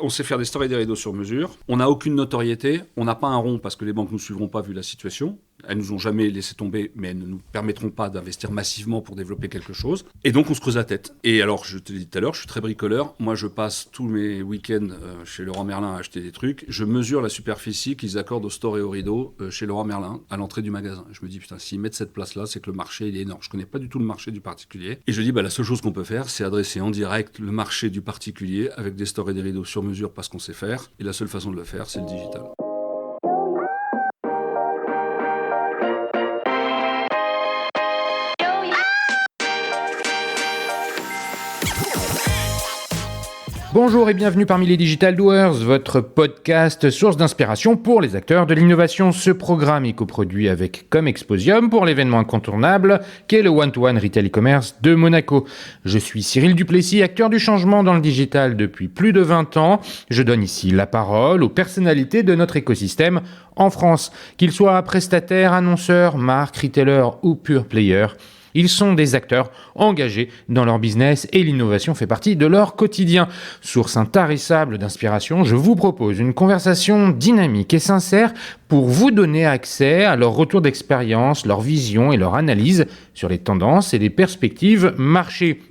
On sait faire des stores et des rideaux sur mesure. On n'a aucune notoriété. On n'a pas un rond parce que les banques ne nous suivront pas vu la situation. Elles nous ont jamais laissé tomber, mais elles ne nous permettront pas d'investir massivement pour développer quelque chose. Et donc, on se creuse la tête. Et alors, je te l'ai dit tout à l'heure, je suis très bricoleur. Moi, je passe tous mes week-ends chez Leroy Merlin à acheter des trucs. Je mesure la superficie qu'ils accordent au store et au rideau chez Leroy Merlin à l'entrée du magasin. Je me dis, putain, s'ils mettent cette place-là, c'est que le marché, il est énorme. Je connais pas du tout le marché du particulier. Et je dis, la seule chose qu'on peut faire, c'est adresser en direct le marché du particulier avec des stores et des rideaux sur mesure parce qu'on sait faire. Et la seule façon de le faire, c'est le digital. Bonjour et bienvenue parmi les Digital Doers, votre podcast source d'inspiration pour les acteurs de l'innovation. Ce programme est coproduit avec Comexposium pour l'événement incontournable qu'est le One-to-One Retail e-commerce de Monaco. Je suis Cyril Duplessis, acteur du changement dans le digital depuis plus de 20 ans. Je donne ici la parole aux personnalités de notre écosystème en France, qu'ils soient prestataires, annonceurs, marques, retailers ou pure players. Ils sont des acteurs engagés dans leur business et l'innovation fait partie de leur quotidien. Source intarissable d'inspiration, je vous propose une conversation dynamique et sincère pour vous donner accès à leur retour d'expérience, leur vision et leur analyse sur les tendances et les perspectives marché.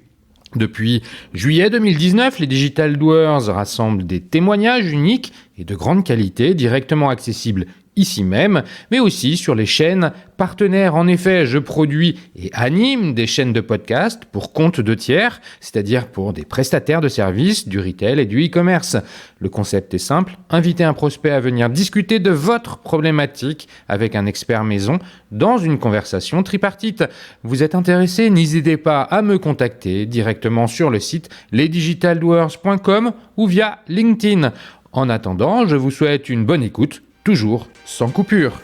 Depuis juillet 2019, les Digital Doers rassemblent des témoignages uniques et de grande qualité directement accessibles ici même, mais aussi sur les chaînes partenaires. En effet, je produis et anime des chaînes de podcast pour compte de tiers, c'est-à-dire pour des prestataires de services du retail et du e-commerce. Le concept est simple, inviter un prospect à venir discuter de votre problématique avec un expert maison dans une conversation tripartite. Vous êtes intéressé? N'hésitez pas à me contacter directement sur le site lesdigitaldoers.com ou via LinkedIn. En attendant, je vous souhaite une bonne écoute, toujours sans coupure.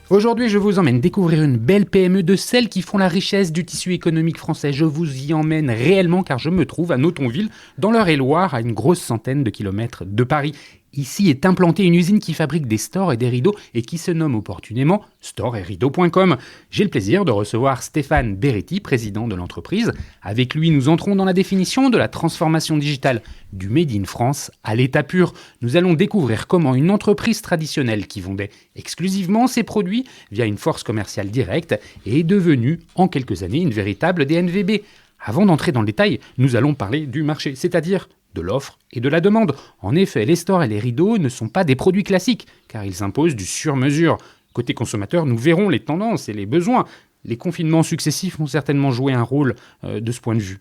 Aujourd'hui, je vous emmène découvrir une belle PME de celles qui font la richesse du tissu économique français. Je vous y emmène réellement car je me trouve à Notonville, dans l'Eure-et-Loir, à une grosse centaine de kilomètres de Paris. Ici est implantée une usine qui fabrique des stores et des rideaux et qui se nomme opportunément store-et-rideaux.com. J'ai le plaisir de recevoir Stéphane Beretti, président de l'entreprise. Avec lui, nous entrons dans la définition de la transformation digitale du Made in France à l'état pur. Nous allons découvrir comment une entreprise traditionnelle qui vendait exclusivement ses produits via une force commerciale directe est devenue en quelques années une véritable DNVB. Avant d'entrer dans le détail, nous allons parler du marché, c'est-à-dire de l'offre et de la demande. En effet, les stores et les rideaux ne sont pas des produits classiques, car ils imposent du sur-mesure. Côté consommateur, nous verrons les tendances et les besoins. Les confinements successifs ont certainement joué un rôle de ce point de vue.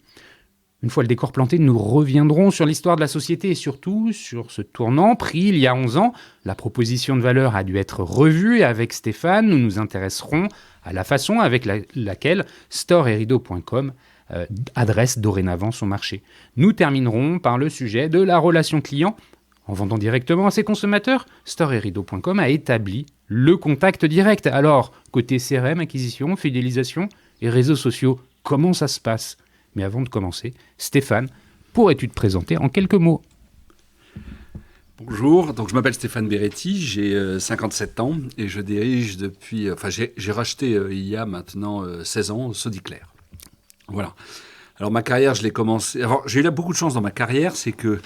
Une fois le décor planté, nous reviendrons sur l'histoire de la société et surtout sur ce tournant pris il y a 11 ans. La proposition de valeur a dû être revue et avec Stéphane, nous nous intéresserons à la façon avec laquelle store-et-rideaux.com adresse dorénavant son marché. Nous terminerons par le sujet de la relation client. En vendant directement à ses consommateurs, store-et-rideaux.com a établi le contact direct. Alors, côté CRM, acquisition, fidélisation et réseaux sociaux, comment ça se passe? Mais avant de commencer, Stéphane, pourrais-tu te présenter en quelques mots? Bonjour, donc je m'appelle Stéphane Beretti, j'ai 57 ans et je dirige depuis... j'ai racheté il y a maintenant 16 ans Sodiclair. Voilà. Alors ma carrière, je l'ai commencé... Alors j'ai eu là beaucoup de chance dans ma carrière, c'est que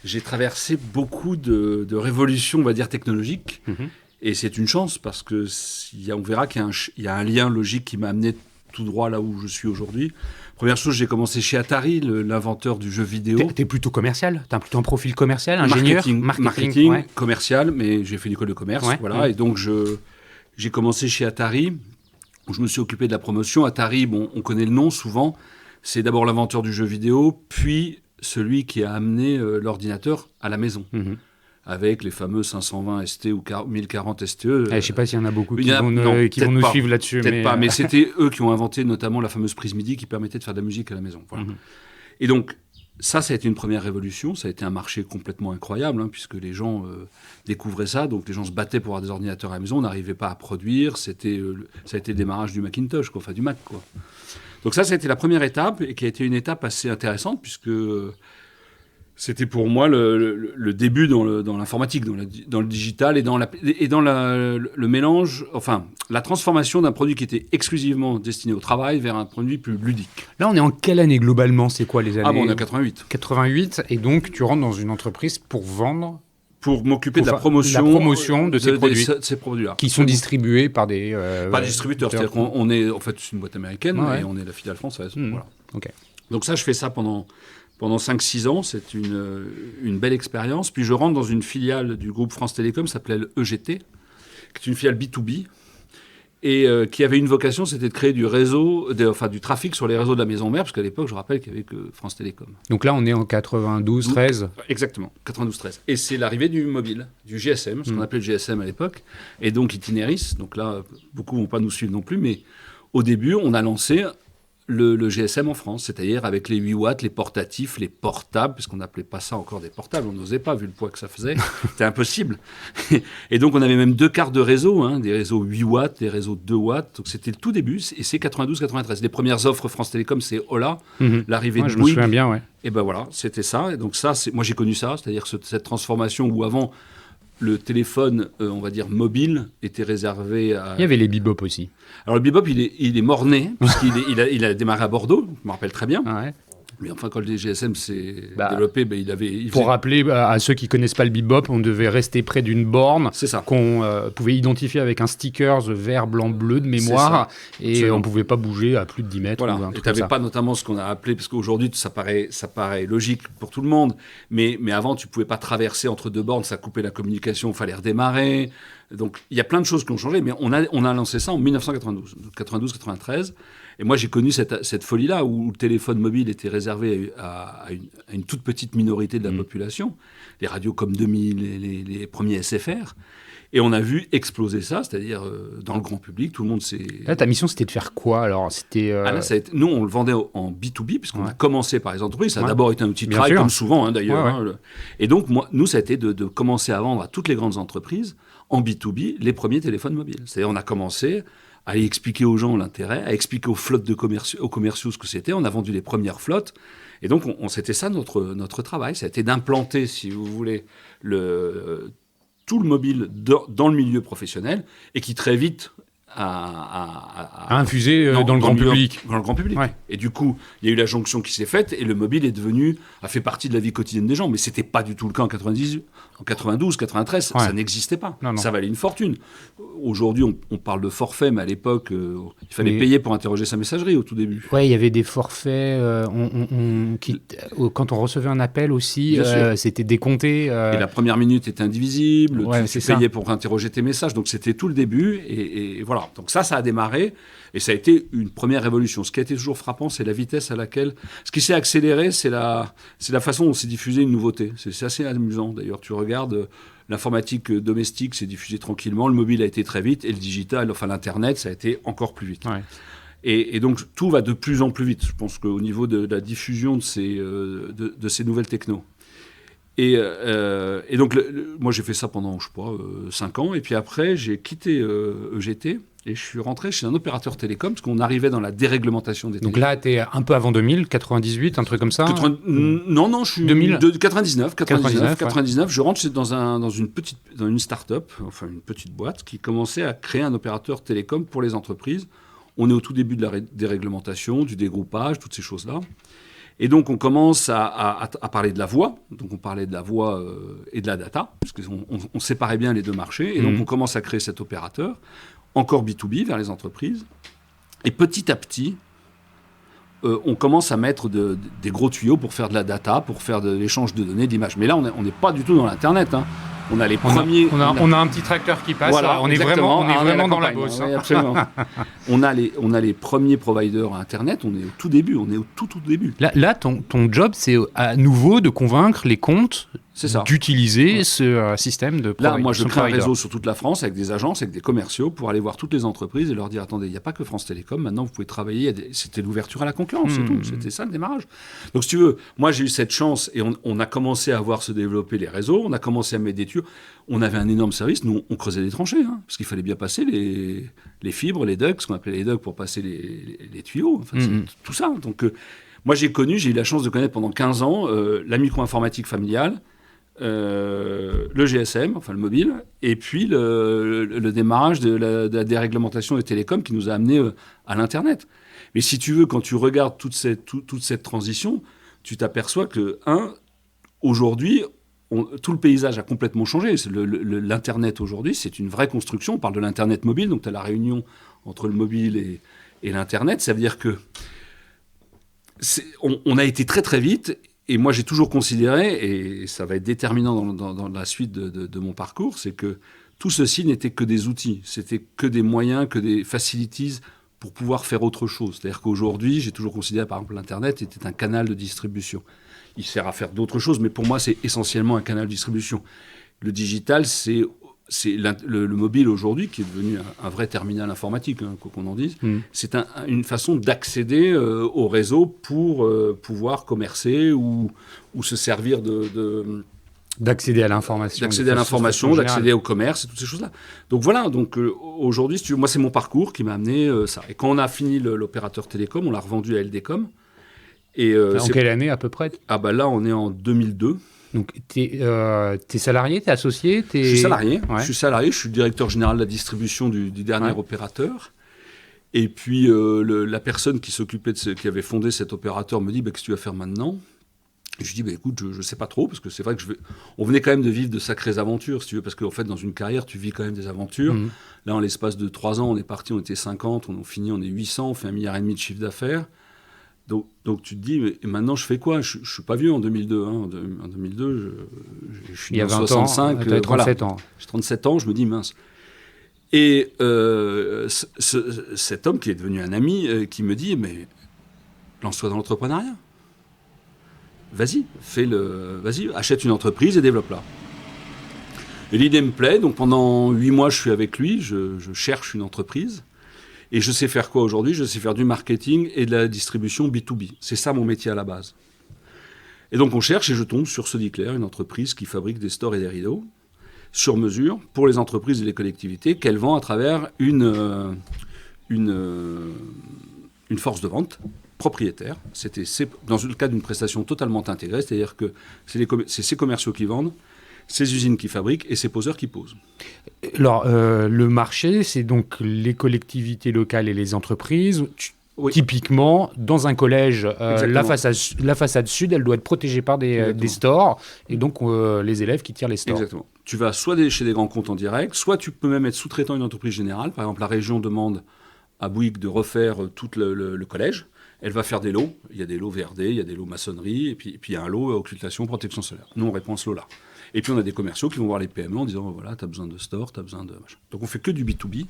j'ai traversé beaucoup de révolutions, on va dire, technologiques. Mmh. Et c'est une chance parce que on verra qu'il y a un lien logique qui m'a amené tout droit là où je suis aujourd'hui. Première chose, j'ai commencé chez Atari, l'inventeur du jeu vidéo. T'es plutôt commercial? T'as plutôt un profil commercial, ingénieur? Marketing, ouais. Commercial, mais j'ai fait une école de commerce. Ouais, voilà. ouais. Et donc j'ai commencé chez Atari, où je me suis occupé de la promotion. Atari, on connaît le nom souvent. C'est d'abord l'inventeur du jeu vidéo, puis celui qui a amené l'ordinateur à la maison, avec les fameux 520 ST ou 1040 STE. Je ne sais pas s'il y en a beaucoup qui vont nous suivre là-dessus. Peut-être pas, mais c'était eux qui ont inventé notamment la fameuse prise MIDI qui permettait de faire de la musique à la maison. Voilà. Et donc, ça a été une première révolution. Ça a été un marché complètement incroyable, puisque les gens découvraient ça. Donc, les gens se battaient pour avoir des ordinateurs à la maison. On n'arrivait pas à produire. Ça a été le démarrage du Macintosh, du Mac, quoi. Donc ça a été la première étape, et qui a été une étape assez intéressante, puisque C'était pour moi le début dans l'informatique, dans le digital et dans le mélange, enfin, la transformation d'un produit qui était exclusivement destiné au travail vers un produit plus ludique. Là, on est en quelle année globalement? C'est quoi les années? Ah bon, on est en 88. 88, et donc tu rentres dans une entreprise pour vendre... Pour m'occuper de la promotion de ces produits. Ces produits-là. Qui sont distribués par des... Pas des distributeurs, c'est-à-dire qu'on est, en fait, c'est une boîte américaine et on est la filiale française. Voilà. Okay. Donc ça, je fais ça pendant 5-6 ans, c'est une belle expérience. Puis je rentre dans une filiale du groupe France Télécom, qui s'appelait EGT, qui est une filiale B2B, et qui avait une vocation, c'était de créer du trafic sur les réseaux de la maison mère, parce qu'à l'époque, je rappelle qu'il n'y avait que France Télécom. Donc là, on est en 92-13 ? Exactement, 92-13. Et c'est l'arrivée du mobile, du GSM, ce qu'on appelait le GSM à l'époque, et donc Itineris. Donc là, beaucoup ne vont pas nous suivre non plus, mais au début, on a lancé le GSM en France, c'est-à-dire avec les 8 watts, les portatifs, les portables, parce qu'on n'appelait pas ça encore des portables, on n'osait pas, vu le poids que ça faisait, c'était impossible. Et donc on avait même 2 quarts de réseau, des réseaux 8 watts, des réseaux 2 watts, donc c'était le tout début, et c'est 92-93. Les premières offres France Télécom, c'est Ola, l'arrivée de je me souviens bien, ouais. Et ben voilà, c'était ça, et donc ça, moi j'ai connu ça, c'est-à-dire cette transformation où avant, le téléphone, on va dire mobile, était réservé à... Il y avait les bebop aussi. Alors le bebop, il est mort-né, puisqu'il a démarré à Bordeaux, je me rappelle très bien. Ouais. Mais enfin, quand le GSM s'est développé, Pour rappeler à ceux qui ne connaissent pas le bebop, on devait rester près d'une borne qu'on pouvait identifier avec un sticker vert, blanc, bleu de mémoire, et absolument. On ne pouvait pas bouger à plus de 10 mètres. Voilà. Et tu n'avais pas notamment ce qu'on a appelé, parce qu'aujourd'hui, ça paraît logique pour tout le monde, mais avant, tu ne pouvais pas traverser entre 2 bornes, ça coupait la communication, il fallait redémarrer. Donc, il y a plein de choses qui ont changé, mais on a lancé ça en 1992, 92-93. Et moi, j'ai connu cette folie-là où le téléphone mobile était réservé à une toute petite minorité de la population, les radios comme 2000, les premiers SFR. Et on a vu exploser ça, c'est-à-dire dans le grand public, tout le monde s'est... Là, ta mission, c'était de faire quoi alors? Nous, on le vendait en B2B, puisqu'on a commencé par les entreprises. Ça a d'abord été un outil de travail, comme souvent d'ailleurs. Ouais. Et donc, nous, ça a été de commencer à vendre à toutes les grandes entreprises, en B2B, les premiers téléphones mobiles. C'est-à-dire, on a commencé à aller expliquer aux gens l'intérêt, à expliquer aux flottes aux commerciaux ce que c'était. On a vendu les premières flottes. Et donc, c'était ça notre travail. Ça a été d'implanter, si vous voulez, tout le mobile dans le milieu professionnel et qui très vite a infusé dans le grand public. Dans le grand public. Ouais. Et du coup, il y a eu la jonction qui s'est faite et le mobile a fait partie de la vie quotidienne des gens. Mais ce n'était pas du tout le cas en 98. En 92, 93, ça n'existait pas. Non. Ça valait une fortune. Aujourd'hui, on parle de forfait, mais à l'époque, il fallait payer pour interroger sa messagerie au tout début. Oui, il y avait des forfaits. Quand on recevait un appel aussi, c'était décompté. Et la première minute était indivisible. Tu payais pour interroger tes messages. Donc, c'était tout le début. Et voilà. Donc ça a démarré. Et ça a été une première révolution. Ce qui a été toujours frappant, c'est la vitesse à laquelle... Ce qui s'est accéléré, c'est la façon dont s'est diffusée une nouveauté. C'est assez amusant, d'ailleurs. Tu regardes, l'informatique domestique s'est diffusée tranquillement, le mobile a été très vite, et le digital, enfin l'Internet, ça a été encore plus vite. Ouais. Et donc, tout va de plus en plus vite, je pense qu'au niveau de la diffusion de ces nouvelles technos. Et donc, moi, j'ai fait ça pendant, 5 ans. Et puis après, j'ai quitté EGT et je suis rentré chez un opérateur télécom parce qu'on arrivait dans la déréglementation des téléphones. Donc là, tu es un peu avant 2000, 98, un truc comme ça Non, je suis 2000 99. Je rentre dans une start-up, enfin une petite boîte qui commençait à créer un opérateur télécom pour les entreprises. On est au tout début de la déréglementation, du dégroupage, toutes ces choses-là. Et donc, on commence à parler de la voix. Donc, on parlait de la voix et de la data, parce qu'on séparait bien les deux marchés. Et donc, on commence à créer cet opérateur, encore B2B, vers les entreprises. Et petit à petit, on commence à mettre des gros tuyaux pour faire de la data, pour faire de l'échange de données, d'images. Mais là, on n'est pas du tout dans l'Internet, hein. On a les premiers... On a un petit tracteur qui passe, voilà, on est vraiment dans la bosse. Oui, absolument. on a les premiers providers à Internet, on est au tout début, on est au tout début. Là ton job, c'est à nouveau de convaincre les comptes d'utiliser ce système de provider. Là, moi, je crée un réseau sur toute la France avec des agences, avec des commerciaux pour aller voir toutes les entreprises et leur dire, attendez, il n'y a pas que France Télécom, maintenant vous pouvez travailler. C'était l'ouverture à la concurrence, c'est tout. C'était ça le démarrage. Donc, si tu veux, moi, j'ai eu cette chance et on a commencé à voir se développer les réseaux, on a commencé à mettre des tuyaux. On avait un énorme service, nous, on creusait des tranchées, parce qu'il fallait bien passer les fibres, les ducts, ce qu'on appelait les ducts pour passer les tuyaux, enfin, tout ça. Donc, Moi, j'ai eu la chance de connaître pendant 15 ans la micro-informatique familiale, le GSM, enfin le mobile, et puis le démarrage de la déréglementation des télécoms qui nous a amenés à l'Internet. Mais si tu veux, quand tu regardes toute cette transition, tu t'aperçois que, aujourd'hui, tout le paysage a complètement changé. L'Internet aujourd'hui, c'est une vraie construction. On parle de l'Internet mobile, donc tu as la réunion entre le mobile et l'Internet. Ça veut dire que on a été très très vite. Et moi, j'ai toujours considéré, et ça va être déterminant dans la suite de mon parcours, c'est que tout ceci n'était que des outils. C'était que des moyens, que des facilities pour pouvoir faire autre chose. C'est-à-dire qu'aujourd'hui, j'ai toujours considéré, par exemple, l'Internet était un canal de distribution. Il sert à faire d'autres choses, mais pour moi, c'est essentiellement un canal de distribution. Le digital, c'est le mobile aujourd'hui, qui est devenu un vrai terminal informatique, hein, quoi qu'on en dise. C'est une façon d'accéder au réseau pour pouvoir commercer ou se servir d'accéder à l'information. D'accéder au commerce et toutes ces choses-là. Donc voilà, aujourd'hui, si tu veux, moi, c'est mon parcours qui m'a amené ça. Et quand on a fini l'opérateur télécom, on l'a revendu à LDCom. Et, en quelle année à peu près? Là, on est en 2002. Donc, t'es salarié, t'es associé? Je suis salarié. Ouais. Je suis le directeur général de la distribution du dernier opérateur. Et puis, la personne qui avait fondé cet opérateur me dit qu'est-ce que tu vas faire maintenant? Et je dis écoute, je ne sais pas trop, parce que c'est vrai que on venait quand même de vivre de sacrées aventures, si tu veux, parce qu'en fait, dans une carrière, tu vis quand même des aventures. Là, en l'espace de 3 ans, on est parti, on était 50, on est 800, on fait 1,5 milliard de chiffre d'affaires. Donc tu te dis, mais maintenant je fais quoi? Je ne suis pas vieux en 2002. Hein. En 2002, je suis il y a 20 65. ans, tu as 37 ans. J'ai 37 ans, je me dis mince. Et cet homme qui est devenu un ami, qui me dit, mais lance-toi dans l'entrepreneuriat. Vas-y, achète une entreprise et développe-la. Et l'idée me plaît, donc pendant 8 mois je suis avec lui, je cherche une entreprise. Et je sais faire quoi aujourd'hui? Je sais faire du marketing et de la distribution B2B. C'est ça mon métier à la base. Et donc on cherche et je tombe sur Sodiclair, une entreprise qui fabrique des stores et des rideaux sur mesure pour les entreprises et les collectivités qu'elle vend à travers une force de vente propriétaire. C'était dans le cadre d'une prestation totalement intégrée, c'est-à-dire que c'est ces commerciaux qui vendent, ces usines qui fabriquent et ces poseurs qui posent. Alors, le marché, c'est donc les collectivités locales et les entreprises. Oui. Typiquement, dans un collège, la façade sud, elle doit être protégée par des stores, et donc les élèves qui tirent les stores. Exactement. Tu vas soit chez des grands comptes en direct, soit tu peux même être sous-traitant d'une entreprise générale. Par exemple, la région demande à Bouygues de refaire tout le collège. Elle va faire des lots. Il y a des lots VRD, il y a des lots maçonnerie, et puis il y a un lot occultation, protection solaire. Nous, on répond à ce lot-là. Et puis on a des commerciaux qui vont voir les PME en disant voilà, tu as besoin de stores, tu as besoin de machin. Donc on fait que du B2B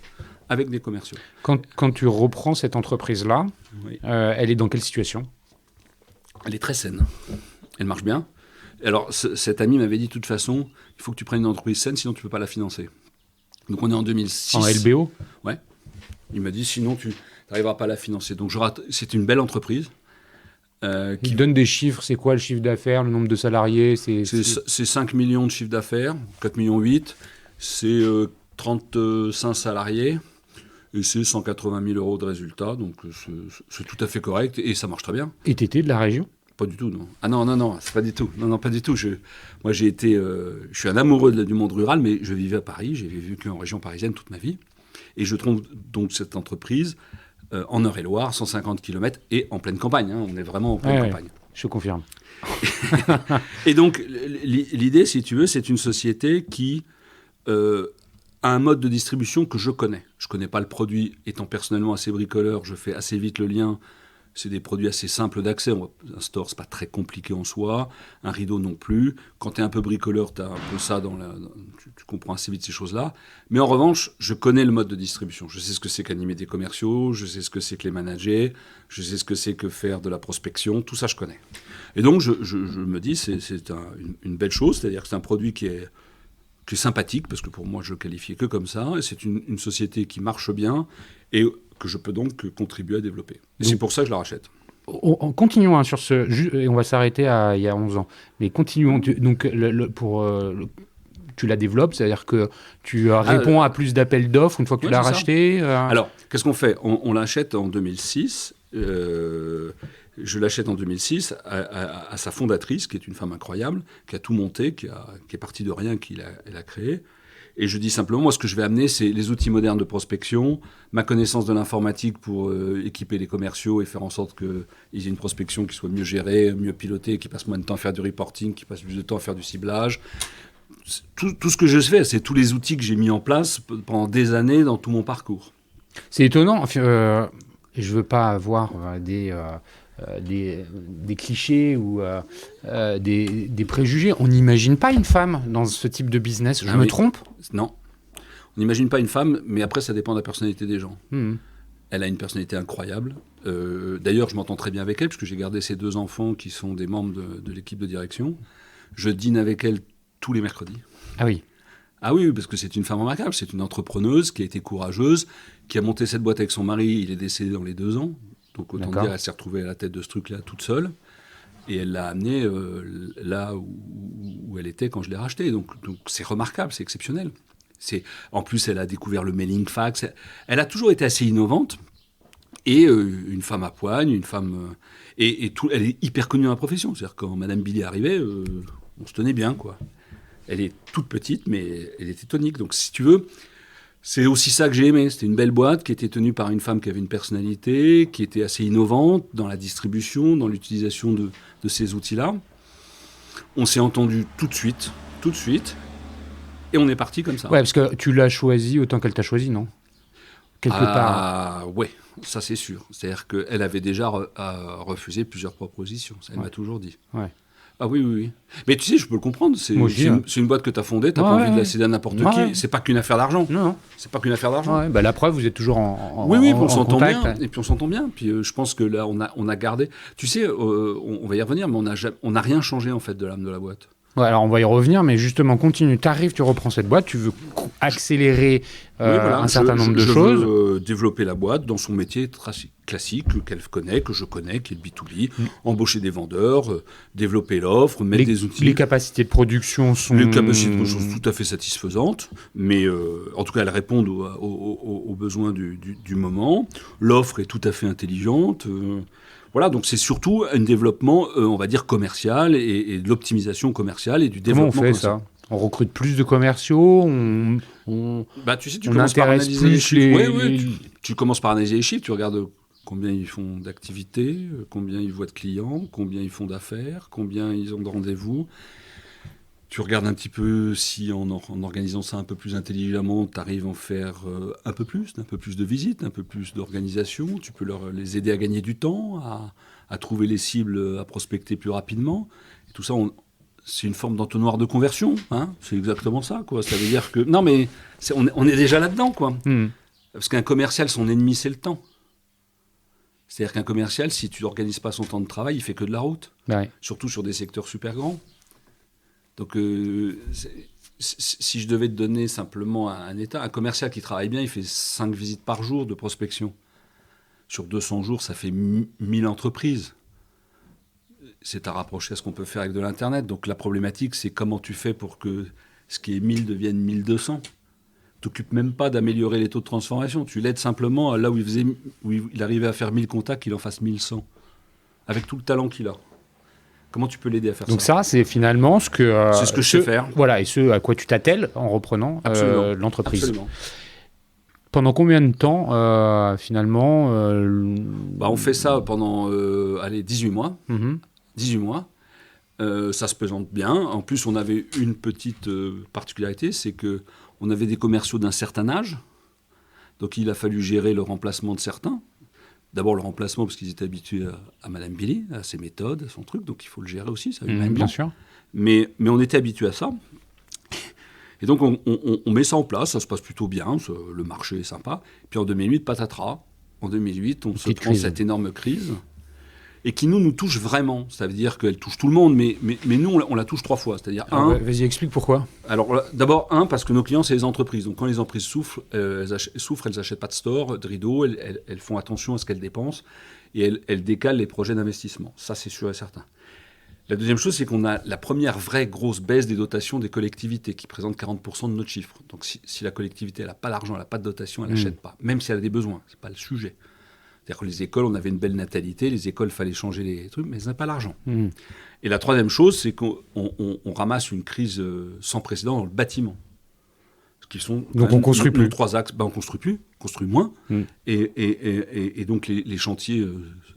avec des commerciaux. Quand tu reprends cette entreprise-là, oui. Elle est dans quelle situation? Elle est très saine. Elle marche bien. Alors cet ami m'avait dit de toute façon, il faut que tu prennes une entreprise saine, sinon tu ne peux pas la financer. Donc on est en 2006. En LBO? Ouais. Il m'a dit sinon tu n'arriveras pas à la financer. Donc c'est une belle entreprise. Qui donne des chiffres, c'est quoi le chiffre d'affaires, le nombre de salariés? C'est 5 millions de chiffre d'affaires, 4,8 millions, c'est 35 salariés, et c'est 180 000 euros de résultat, donc c'est tout à fait correct, et ça marche très bien. Et t'étais de la région? Pas du tout, non. Ah non, c'est pas du tout. Non, pas du tout. Moi, je suis un amoureux du monde rural, mais je vivais à Paris, j'ai vécu en région parisienne toute ma vie, et je trouve donc cette entreprise en Eure-et-Loire, 150 km et en pleine campagne. Hein, on est vraiment en pleine campagne. Je confirme. Et donc, l'idée, si tu veux, c'est une société qui a un mode de distribution que je connais. Je ne connais pas le produit. Étant personnellement assez bricoleur, je fais assez vite le lien. C'est des produits assez simples d'accès. Un store, ce n'est pas très compliqué en soi. Un rideau non plus. Quand tu es un peu bricoleur, tu as un peu ça tu comprends assez vite ces choses-là. Mais en revanche, je connais le mode de distribution. Je sais ce que c'est qu'animer des commerciaux, je sais ce que c'est que les manager, je sais ce que c'est que faire de la prospection. Tout ça, je connais. Et donc, je me dis, c'est une belle chose. C'est-à-dire que c'est un produit qui est sympathique, parce que pour moi, je le qualifiais que comme ça. Et c'est une société qui marche bien et que je peux donc contribuer à développer. Et c'est pour ça que je la rachète. Continuons sur et on va s'arrêter il y a 11 ans. Mais continuons. Donc, tu la développes, c'est-à-dire que tu réponds à plus d'appels d'offres une fois que tu l'as racheté. Alors, qu'est-ce qu'on fait? On l'achète en 2006. Je l'achète en 2006 à sa fondatrice, qui est une femme incroyable, qui a tout monté, qui est partie de rien, elle a créé. Et je dis simplement, moi, ce que je vais amener, c'est les outils modernes de prospection, ma connaissance de l'informatique pour équiper les commerciaux et faire en sorte qu'ils aient une prospection qui soit mieux gérée, mieux pilotée, qui passe moins de temps à faire du reporting, qui passe plus de temps à faire du ciblage. Tout ce que je fais, c'est tous les outils que j'ai mis en place pendant des années dans tout mon parcours. C'est étonnant. Je ne veux pas avoir des clichés ou des préjugés. On n'imagine pas une femme dans ce type de business. Je me trompe ? Non. On n'imagine pas une femme, mais après, ça dépend de la personnalité des gens. Elle a une personnalité incroyable. D'ailleurs, je m'entends très bien avec elle, puisque j'ai gardé ses 2 enfants qui sont des membres de l'équipe de direction. Je dîne avec elle tous les mercredis. Ah oui. Ah oui, parce que c'est une femme remarquable. C'est une entrepreneuse qui a été courageuse, qui a monté cette boîte avec son mari. Il est décédé dans les 2 ans. Donc autant dire, elle s'est retrouvée à la tête de ce truc-là toute seule. Et elle l'a amené là où elle était quand je l'ai racheté. Donc c'est remarquable, c'est exceptionnel. En plus, elle a découvert le mailing fax. Elle a toujours été assez innovante. Et une femme à poigne, une femme... elle est hyper connue dans la profession. C'est-à-dire quand Madame Billy arrivait, on se tenait bien, quoi. Elle est toute petite, mais elle était tonique. Donc si tu veux... C'est aussi ça que j'ai aimé. C'était une belle boîte qui était tenue par une femme qui avait une personnalité, qui était assez innovante dans la distribution, dans l'utilisation de ces outils-là. On s'est entendu tout de suite, et on est parti comme ça. Ouais, parce que tu l'as choisi autant qu'elle t'a choisi, non ? Quelque part. Ouais, ça c'est sûr. C'est-à-dire qu'elle avait déjà refusé plusieurs propositions. Ça, elle m'a toujours dit. Ouais. Ah oui. Mais tu sais, je peux le comprendre. C'est une boîte que tu as fondée, tu n'as pas envie de la céder à n'importe qui. C'est pas qu'une affaire d'argent. Non. C'est pas qu'une affaire d'argent. Ouais, bah la preuve, vous êtes toujours en Oui, puis on s'entend contact, bien. Et puis on s'entend bien. Puis je pense que là, on a gardé... Tu sais, on va y revenir, mais on n'a rien changé en fait de l'âme de la boîte. Ouais, alors on va y revenir, mais justement, continue. Tu arrives, tu reprends cette boîte, tu veux accélérer un certain nombre de choses. Je veux développer la boîte dans son métier classique, qu'elle connaît, que je connais, qui est le B2B, embaucher des vendeurs, développer l'offre, mettre des outils. Les capacités de production sont... Les capacités de production sont tout à fait satisfaisantes, mais en tout cas, elles répondent aux besoins du moment. L'offre est tout à fait intelligente. Voilà, donc c'est surtout un développement, on va dire, commercial et de l'optimisation commerciale et du développement. Comment on fait ça ? On recrute plus de commerciaux, tu sais, tu commences par analyser les chiffres. Tu commences par analyser les chiffres, tu regardes combien ils font d'activités, combien ils voient de clients, combien ils font d'affaires, combien ils ont de rendez-vous. Tu regardes un petit peu si en organisant ça un peu plus intelligemment, tu arrives à en faire un peu plus de visites, un peu plus d'organisation. Tu peux les aider à gagner du temps, à trouver les cibles, à prospecter plus rapidement. Et tout ça, c'est une forme d'entonnoir de conversion. Hein, c'est exactement ça, quoi. Ça veut dire que... Non, mais on est déjà là-dedans, quoi. Parce qu'un commercial, son ennemi, c'est le temps. C'est-à-dire qu'un commercial, si tu n'organises pas son temps de travail, il fait que de la route. Ouais. Surtout sur des secteurs super grands. Donc, si je devais te donner simplement un état, un commercial qui travaille bien, il fait 5 visites par jour de prospection. Sur 200 jours, ça fait 1000 entreprises. C'est à rapprocher à ce qu'on peut faire avec de l'Internet. Donc, la problématique, c'est comment tu fais pour que ce qui est 1000 devienne 1200. Tu t'occupes même pas d'améliorer les taux de transformation. Tu l'aides simplement à là où il arrivait à faire 1000 contacts, qu'il en fasse 1100. Avec tout le talent qu'il a. Comment tu peux l'aider à faire ça ? Donc ça, c'est finalement ce que... c'est ce que je sais faire. Voilà, et ce à quoi tu t'attelles en reprenant l'entreprise. Absolument. Pendant combien de temps, finalement On fait ça pendant 18 mois. 18 mois. Ça se présente bien. En plus, on avait une petite particularité, c'est qu'on avait des commerciaux d'un certain âge. Donc il a fallu gérer le remplacement de certains. D'abord le remplacement, parce qu'ils étaient habitués à Madame Billy, à ses méthodes, à son truc, donc il faut le gérer aussi, ça humainement. Bien sûr. Mais on était habitués à ça. Et donc on met ça en place, ça se passe plutôt bien, le marché est sympa. Puis en 2008, patatras. En 2008, on se prend cette énorme crise, et qui nous touche vraiment. Ça veut dire qu'elle touche tout le monde, mais nous, on la touche 3 fois. C'est-à-dire, vas-y, explique pourquoi. Alors, d'abord, parce que nos clients, c'est les entreprises. Donc, quand les entreprises souffrent, elles n'achètent pas de store, de rideau, elles font attention à ce qu'elles dépensent, et elles décalent les projets d'investissement. Ça, c'est sûr et certain. La deuxième chose, c'est qu'on a la première vraie grosse baisse des dotations des collectivités, qui présentent 40% de notre chiffre. Donc, si la collectivité n'a pas l'argent, elle n'a pas de dotation, elle n'achète pas, même si elle a des besoins. Ce n'est pas le sujet. C'est-à-dire que les écoles, on avait une belle natalité, les écoles, il fallait changer les trucs, mais elles n'avaient pas l'argent. Mmh. Et la troisième chose, c'est qu'on ramasse une crise sans précédent dans le bâtiment. Donc on ne construit plus. 3 axes, on ne construit plus, on construit moins. Mmh. Et donc les chantiers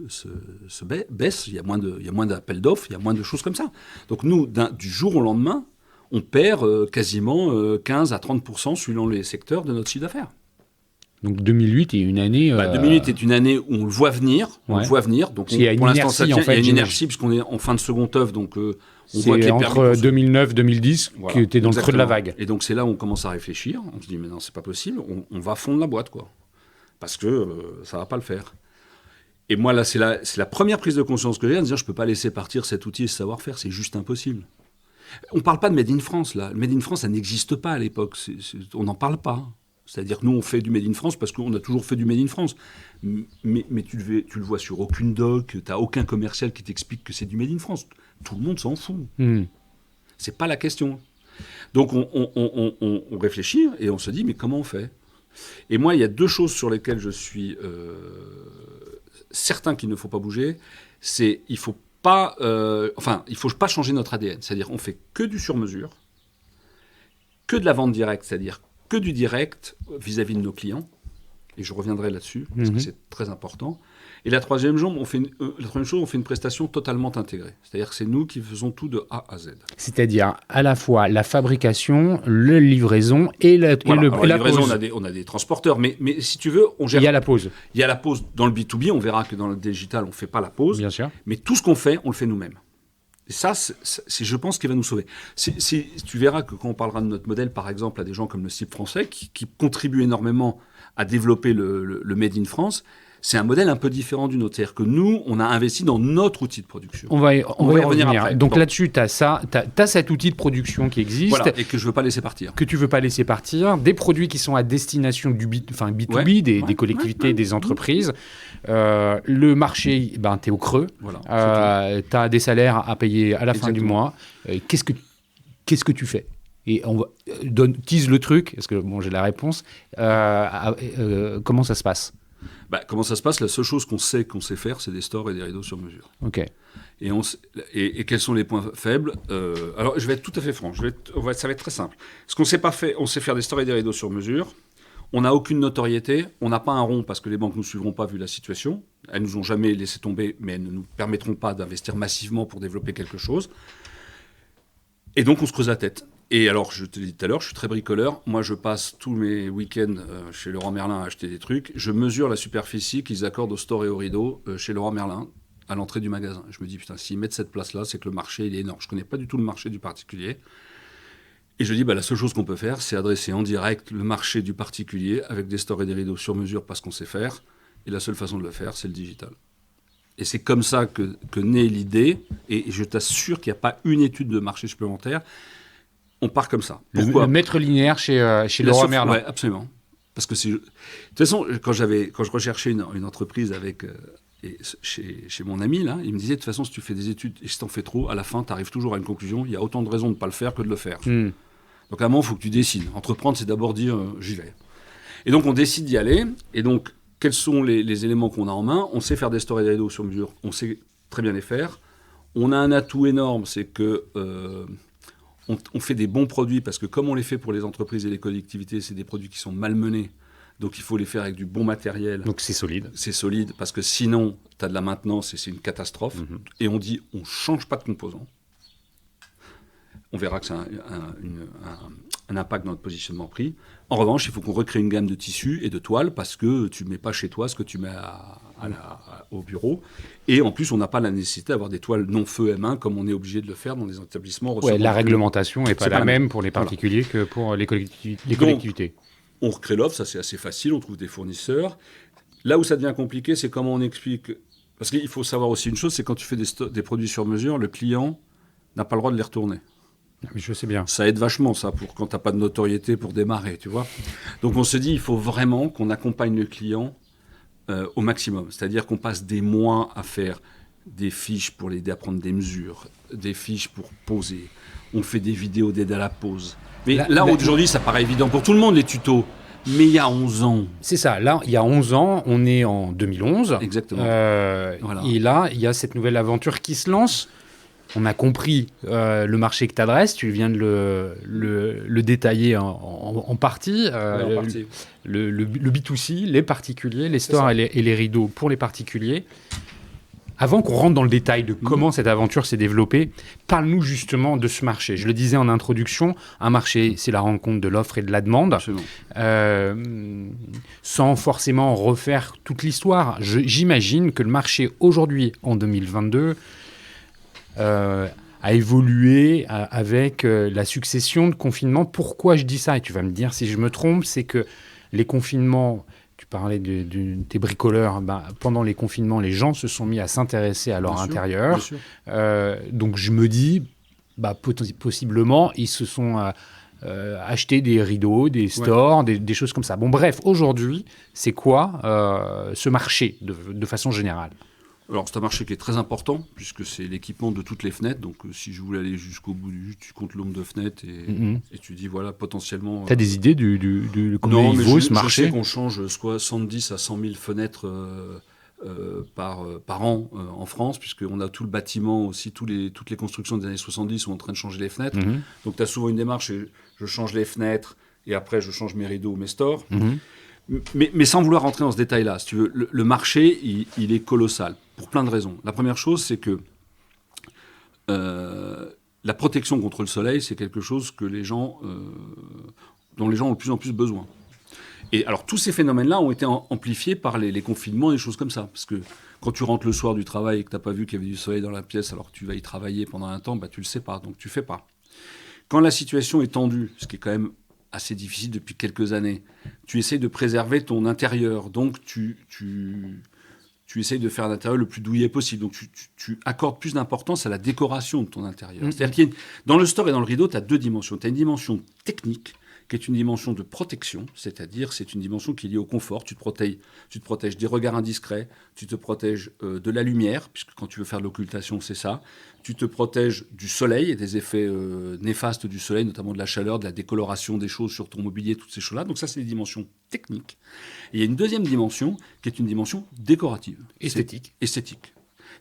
se baissent, il y a moins d'appels d'offres, il y a moins de choses comme ça. Donc nous, du jour au lendemain, on perd quasiment 15 à 30% suivant les secteurs de notre chiffre d'affaires. Donc 2008 est une année... 2008 est une année où on le voit venir. On le voit venir. Donc il y a une inertie, en fait. Il y a une inertie puisqu'on est en fin de second œuvre. Donc on voit que c'est entre 2009 et 2010 que tu es dans le creux de la vague. Et donc c'est là où on commence à réfléchir. On se dit mais non, c'est pas possible. On va fondre la boîte, quoi. Parce que ça va pas le faire. Et moi là, c'est la première prise de conscience que j'ai, à dire je peux pas laisser partir cet outil et ce savoir-faire. C'est juste impossible. On parle pas de Made in France là. Le Made in France, ça n'existe pas à l'époque. On n'en parle pas. C'est-à-dire que nous, on fait du Made in France parce qu'on a toujours fait du Made in France. Mais tu le vois sur aucune doc, tu n'as aucun commercial qui t'explique que c'est du Made in France. Tout le monde s'en fout. C'est pas la question. Donc on réfléchit et on se dit, mais comment on fait ? Et moi, il y a 2 choses sur lesquelles je suis certain qu'il ne faut pas bouger. C'est il faut pas changer notre ADN. C'est-à-dire on fait que du sur-mesure, que de la vente directe, c'est-à-dire que du direct vis-à-vis de nos clients, et je reviendrai là-dessus, parce que c'est très important. Et la troisième chose, on fait une prestation totalement intégrée. C'est-à-dire que c'est nous qui faisons tout de A à Z. C'est-à-dire à la fois la fabrication, la livraison et la livraison, pose. On a des transporteurs, mais si tu veux, on gère... Il y a la pause. Il y a la pause dans le B2B, on verra que dans le digital, on ne fait pas la pause. Bien sûr. Mais tout ce qu'on fait, on le fait nous-mêmes. Et ça, c'est, je pense, qui va nous sauver. Tu verras que quand on parlera de notre modèle, par exemple, à des gens comme le CIP français, qui contribuent énormément à développer le Made in France, c'est un modèle un peu différent du nôtre. C'est-à-dire que nous, on a investi dans notre outil de production. On va y revenir après. Donc là-dessus, tu as cet outil de production qui existe. Voilà, et que je ne veux pas laisser partir. Que tu ne veux pas laisser partir. Des produits qui sont à destination du B2B, des collectivités, des entreprises. Le marché, tu es au creux. Voilà, tu as des salaires à payer à la fin du mois. Qu'est-ce que tu fais ? Et tease le truc, parce que j'ai la réponse. Comment ça se passe ? Comment ça se passe ? La seule chose qu'on sait faire, c'est des stores et des rideaux sur mesure. Ok. Et quels sont les points faibles ? Alors, je vais être tout à fait franc. Ça va être très simple. Ce qu'on ne sait pas faire, on sait faire des stores et des rideaux sur mesure. On n'a aucune notoriété. On n'a pas un rond parce que les banques ne nous suivront pas vu la situation. Elles ne nous ont jamais laissé tomber, mais elles ne nous permettront pas d'investir massivement pour développer quelque chose. Et donc, on se creuse la tête. Et alors, je te l'ai dit tout à l'heure, je suis très bricoleur. Moi, je passe tous mes week-ends chez Leroy Merlin à acheter des trucs. Je mesure la superficie qu'ils accordent au store et au rideau chez Leroy Merlin à l'entrée du magasin. Je me dis, putain, s'ils mettent cette place-là, c'est que le marché, il est énorme. Je ne connais pas du tout le marché du particulier. Et je dis, la seule chose qu'on peut faire, c'est adresser en direct le marché du particulier avec des stores et des rideaux sur mesure parce qu'on sait faire. Et la seule façon de le faire, c'est le digital. Et c'est comme ça que naît l'idée. Et je t'assure qu'il n'y a pas une étude de marché supplémentaire. On part comme ça. Pourquoi ? Le maître linéaire chez Leroy Merlin. Oui, absolument. Parce que de toute façon, quand je recherchais une entreprise chez mon ami, là, il me disait, de toute façon, si tu fais des études et si tu en fais trop, à la fin, tu arrives toujours à une conclusion. Il y a autant de raisons de ne pas le faire que de le faire. Donc à un moment, il faut que tu décides. Entreprendre, c'est d'abord dire, j'y vais. Et donc, on décide d'y aller. Et donc, quels sont les éléments qu'on a en main ? On sait faire des stores et des rideaux sur mesure. On sait très bien les faire. On a un atout énorme, c'est que... On fait des bons produits parce que comme on les fait pour les entreprises et les collectivités, c'est des produits qui sont malmenés. Donc il faut les faire avec du bon matériel. Donc c'est solide. C'est solide parce que sinon, tu as de la maintenance et c'est une catastrophe. Et on dit, on ne change pas de composants. On verra que ça a un impact dans notre positionnement prix. En revanche, il faut qu'on recrée une gamme de tissus et de toiles parce que tu ne mets pas chez toi ce que tu mets au bureau. Et en plus, on n'a pas la nécessité d'avoir des toiles non feu M1 comme on est obligé de le faire dans les établissements. La réglementation n'est pas la même pour les particuliers que pour les collectivités. Donc, on recrée l'offre, ça c'est assez facile, on trouve des fournisseurs. Là où ça devient compliqué, c'est comment on explique. Parce qu'il faut savoir aussi une chose, c'est quand tu fais des produits sur mesure, le client n'a pas le droit de les retourner. Mais je sais bien. Ça aide vachement, ça, pour quand tu n'as pas de notoriété pour démarrer, tu vois. Donc on se dit, il faut vraiment qu'on accompagne le client au maximum. C'est-à-dire qu'on passe des mois à faire des fiches pour l'aider à prendre des mesures, des fiches pour poser. On fait des vidéos d'aide à la pose. Mais là aujourd'hui, ça paraît évident pour tout le monde, les tutos. Mais il y a 11 ans. C'est ça. Là, il y a 11 ans, on est en 2011. Exactement. Voilà. Et là, il y a cette nouvelle aventure qui se lance. On a compris le marché que tu adresses. Tu viens de le détailler en partie. En partie. Le B2C, les particuliers, les stores et les rideaux pour les particuliers. Avant qu'on rentre dans le détail de comment cette aventure s'est développée, parle-nous justement de ce marché. Je le disais en introduction, un marché, c'est la rencontre de l'offre et de la demande. Sans forcément refaire toute l'histoire, j'imagine que le marché aujourd'hui, en 2022, a évolué avec la succession de confinements. Pourquoi je dis ça? Et tu vas me dire si je me trompe, c'est que les confinements... Tu parlais de tes bricoleurs. Pendant les confinements, les gens se sont mis à s'intéresser à leur intérieur. Donc je me dis, possiblement, ils se sont achetés des rideaux, des stores, des choses comme ça. Bon, bref, aujourd'hui, c'est quoi ce marché de façon générale? Alors, c'est un marché qui est très important, puisque c'est l'équipement de toutes les fenêtres. Donc, si je voulais aller jusqu'au bout tu comptes le nombre de fenêtres et tu dis, voilà, potentiellement... Tu as des idées de combien il vaut ce marché? Je sais qu'on change 70 à 100 000 fenêtres par an en France, puisqu'on a tout le bâtiment aussi, toutes les constructions des années 70 sont en train de changer les fenêtres. Donc, tu as souvent une démarche, je change les fenêtres et après, je change mes rideaux ou mes stores. Mais sans vouloir rentrer dans ce détail-là, si tu veux, le marché, il est colossal, pour plein de raisons. La première chose, c'est que la protection contre le soleil, c'est quelque chose dont les gens ont de plus en plus besoin. Et alors, tous ces phénomènes-là ont été amplifiés par les confinements et des choses comme ça. Parce que quand tu rentres le soir du travail et que tu n'as pas vu qu'il y avait du soleil dans la pièce, alors que tu vas y travailler pendant un temps, tu ne le sais pas, donc tu ne fais pas. Quand la situation est tendue, ce qui est quand même assez difficile depuis quelques années, tu essayes de préserver ton intérieur, donc tu essayes de faire un intérieur le plus douillet possible, donc tu accordes plus d'importance à la décoration de ton intérieur. C'est-à-dire que dans le store et dans le rideau, tu as deux dimensions. Tu as une dimension technique, qui est une dimension de protection, c'est-à-dire c'est une dimension qui est liée au confort. Tu te protèges des regards indiscrets, tu te protèges de la lumière, puisque quand tu veux faire de l'occultation, c'est ça. Tu te protèges du soleil et des effets néfastes du soleil, notamment de la chaleur, de la décoloration des choses sur ton mobilier, toutes ces choses-là. Donc ça, c'est les dimensions techniques. Et il y a une deuxième dimension qui est une dimension décorative. Esthétique.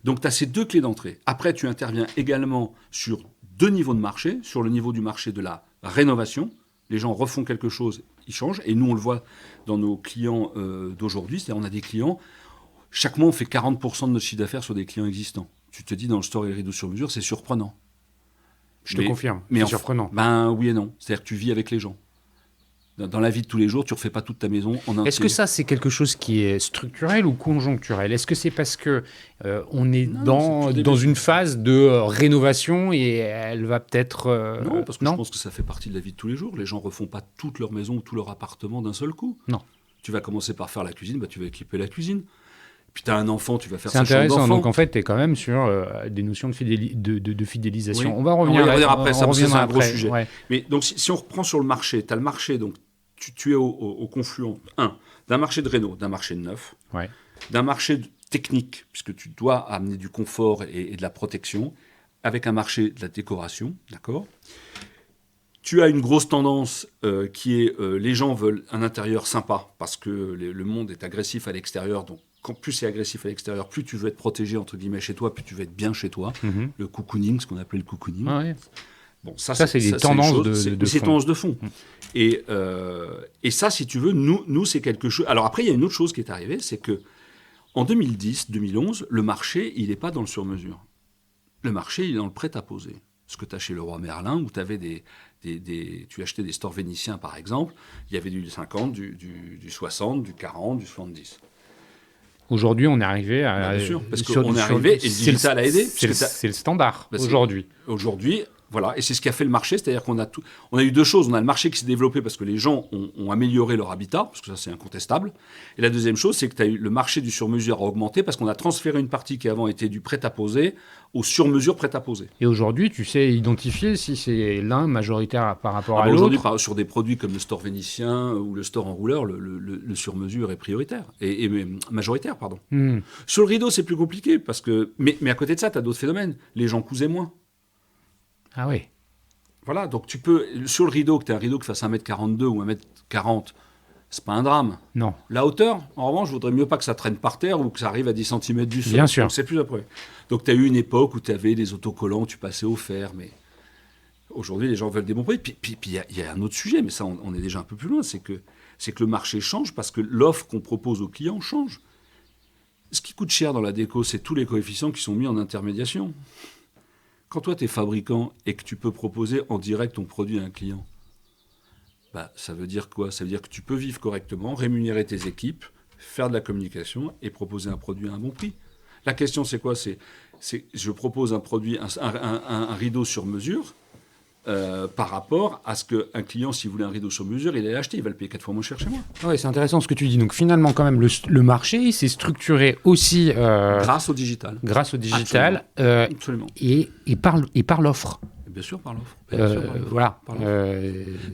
Donc tu as ces deux clés d'entrée. Après, tu interviens également sur deux niveaux de marché, sur le niveau du marché de la rénovation. Les gens refont quelque chose, ils changent. Et nous, on le voit dans nos clients d'aujourd'hui. C'est-à-dire, on a des clients, chaque mois, on fait 40% de notre chiffre d'affaires sur des clients existants. Tu te dis, dans le store et le rideau sur mesure, c'est surprenant. Je te confirme, c'est surprenant. Oui et non. C'est-à-dire que tu vis avec les gens. Dans la vie de tous les jours, tu ne refais pas toute ta maison en entier. Est-ce que ça, c'est quelque chose qui est structurel ou conjoncturel? Est-ce que c'est parce que on est dans une phase de rénovation et elle va peut-être... Non, parce que je pense que ça fait partie de la vie de tous les jours. Les gens ne refont pas toute leur maison ou tout leur appartement d'un seul coup. Non. Tu vas commencer par faire la cuisine, tu vas équiper la cuisine. Puis tu as un enfant, tu vas faire sa chambre d'enfant. C'est intéressant, donc en fait, tu es quand même sur des notions de fidélisation. Oui. On va revenir après, ça c'est un gros sujet. Ouais. Mais donc, si on reprend sur le marché, tu as le marché, donc tu es au confluent, d'un marché de réno, d'un marché de neuf, d'un marché technique, puisque tu dois amener du confort et de la protection, avec un marché de la décoration, d'accord ? Tu as une grosse tendance qui est les gens veulent un intérieur sympa, parce que le monde est agressif à l'extérieur, donc plus c'est agressif à l'extérieur, plus tu veux être protégé, entre guillemets, chez toi, plus tu veux être bien chez toi. Le cocooning, ce qu'on appelait le cocooning. Ah ouais. Bon, ça c'est des tendances de fond. Et ça, si tu veux, nous, c'est quelque chose... Alors après, il y a une autre chose qui est arrivée, c'est que en 2010, 2011, le marché, il n'est pas dans le sur-mesure. Le marché, il est dans le prêt-à-poser. Ce que tu as chez Leroy Merlin, où tu avais tu achetais des stores vénitiens, par exemple, il y avait du 50, du 60, du 40, du 70. Aujourd'hui, on est arrivé à... Bien sûr, parce qu'on est arrivé et le digital a aidé. C'est le standard aujourd'hui. Aujourd'hui, voilà, et c'est ce qui a fait le marché, c'est-à-dire qu'on a eu deux choses. On a le marché qui s'est développé parce que les gens ont amélioré leur habitat, parce que ça c'est incontestable. Et la deuxième chose, c'est que tu as eu le marché du sur-mesure a augmenté parce qu'on a transféré une partie qui avant était du prêt-à-poser au sur-mesure prêt-à-poser. Et aujourd'hui, tu sais identifier si c'est l'un majoritaire par rapport à l'autre. Aujourd'hui, sur des produits comme le store vénitien ou le store en rouleur, le sur-mesure est prioritaire, et majoritaire, pardon. Sur le rideau, c'est plus compliqué, parce que... Mais à côté de ça, tu as d'autres phénomènes. Les gens cousaient moins. Ah oui. Voilà, donc tu peux, sur le rideau, que tu as un rideau qui fasse 1m42 ou 1m40, c'est pas un drame. Non. La hauteur, en revanche, je voudrais mieux pas que ça traîne par terre ou que ça arrive à 10 cm du sol. Bien sûr. Donc, c'est plus après. Donc, tu as eu une époque où tu avais des autocollants, où tu passais au fer, mais aujourd'hui, les gens veulent des bons produits. Puis il y a un autre sujet, mais ça, on est déjà un peu plus loin, c'est que le marché change parce que l'offre qu'on propose aux clients change. Ce qui coûte cher dans la déco, c'est tous les coefficients qui sont mis en intermédiation. Quand toi, tu es fabricant et que tu peux proposer en direct ton produit à un client, ça veut dire quoi? Ça veut dire que tu peux vivre correctement, rémunérer tes équipes, faire de la communication et proposer un produit à un bon prix. La question, c'est quoi? C'est je propose un produit, un rideau sur mesure par rapport à ce qu'un client, s'il voulait un rideau sur mesure, il allait l'acheter, il va le payer 4 fois moins cher chez moi. Ouais, c'est intéressant ce que tu dis. Donc finalement, quand même, le marché il s'est structuré aussi grâce au digital. Absolument. Et par l'offre. Bien sûr, par l'offre. Voilà.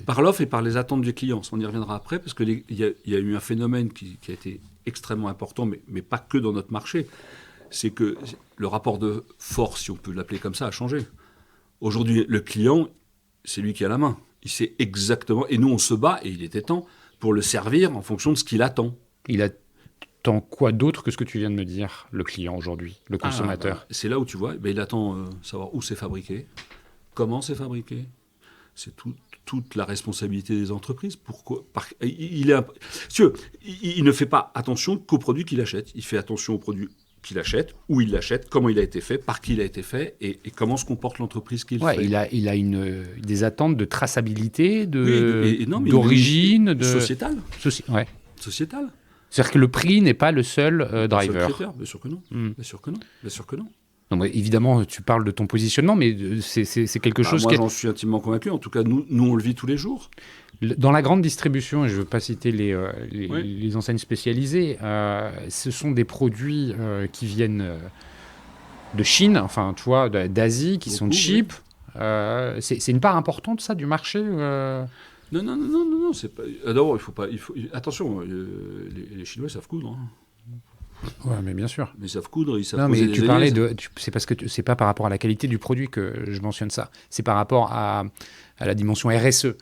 Par l'offre et par les attentes du client. On y reviendra après, parce qu'il y a eu un phénomène qui a été extrêmement important, mais pas que dans notre marché. C'est que le rapport de force, si on peut l'appeler comme ça, a changé. Aujourd'hui, le client, c'est lui qui a la main. Il sait exactement. Et nous, on se bat, et il était temps, pour le servir en fonction de ce qu'il attend. Il attend quoi d'autre que ce que tu viens de me dire, le client aujourd'hui, le consommateur? C'est là où tu vois, il attend savoir où c'est fabriqué, comment c'est fabriqué. C'est toute la responsabilité des entreprises. Pourquoi? Il ne fait pas attention qu'aux produits qu'il achète. Il fait attention aux produits qu'il achète, où il l'achète, comment il a été fait, par qui il a été fait et comment se comporte l'entreprise qu'il fait. Il a des attentes de traçabilité, d'origine, sociétale. Sociétale. C'est-à-dire que le prix n'est pas le seul driver. Le critère, bien sûr que non. Bien sûr que non. Non, mais évidemment, tu parles de ton positionnement, mais c'est quelque chose moi, j'en suis intimement convaincu. En tout cas, nous, on le vit tous les jours. Dans la grande distribution, et je ne veux pas citer les enseignes spécialisées, ce sont des produits qui viennent de Chine, enfin, tu vois, d'Asie, qui sont cheap. Oui. C'est une part importante, ça, du marché Non, c'est pas... D'abord, attention, les Chinois savent coudre. Ouais, mais bien sûr. Mais ils savent coudre, ils savent. Non, mais tu parlais c'est parce que c'est pas par rapport à la qualité du produit que je mentionne ça. C'est par rapport à la dimension RSE.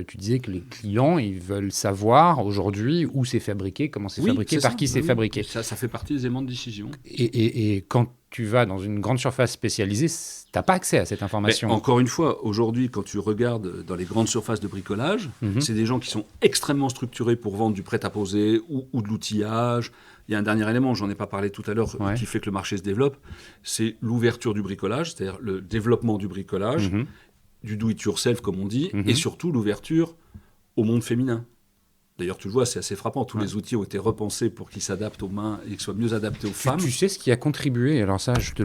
Tu disais que les clients, ils veulent savoir aujourd'hui où c'est fabriqué, comment c'est fabriqué, par qui c'est fabriqué. Ça fait partie des éléments de décision. Et quand tu vas dans une grande surface spécialisée, t'as pas accès à cette information. Mais encore une fois, aujourd'hui, quand tu regardes dans les grandes surfaces de bricolage, c'est des gens qui sont extrêmement structurés pour vendre du prêt-à-poser ou de l'outillage. Il y a un dernier élément, j'en ai pas parlé tout à l'heure, qui fait que le marché se développe, c'est l'ouverture du bricolage, c'est-à-dire le développement du bricolage, du do-it-yourself, comme on dit, et surtout l'ouverture au monde féminin. D'ailleurs, tu le vois, c'est assez frappant. Tous les outils ont été repensés pour qu'ils s'adaptent aux mains et qu'ils soient mieux adaptés aux femmes. Tu sais ce qui a contribué? Alors ça, je te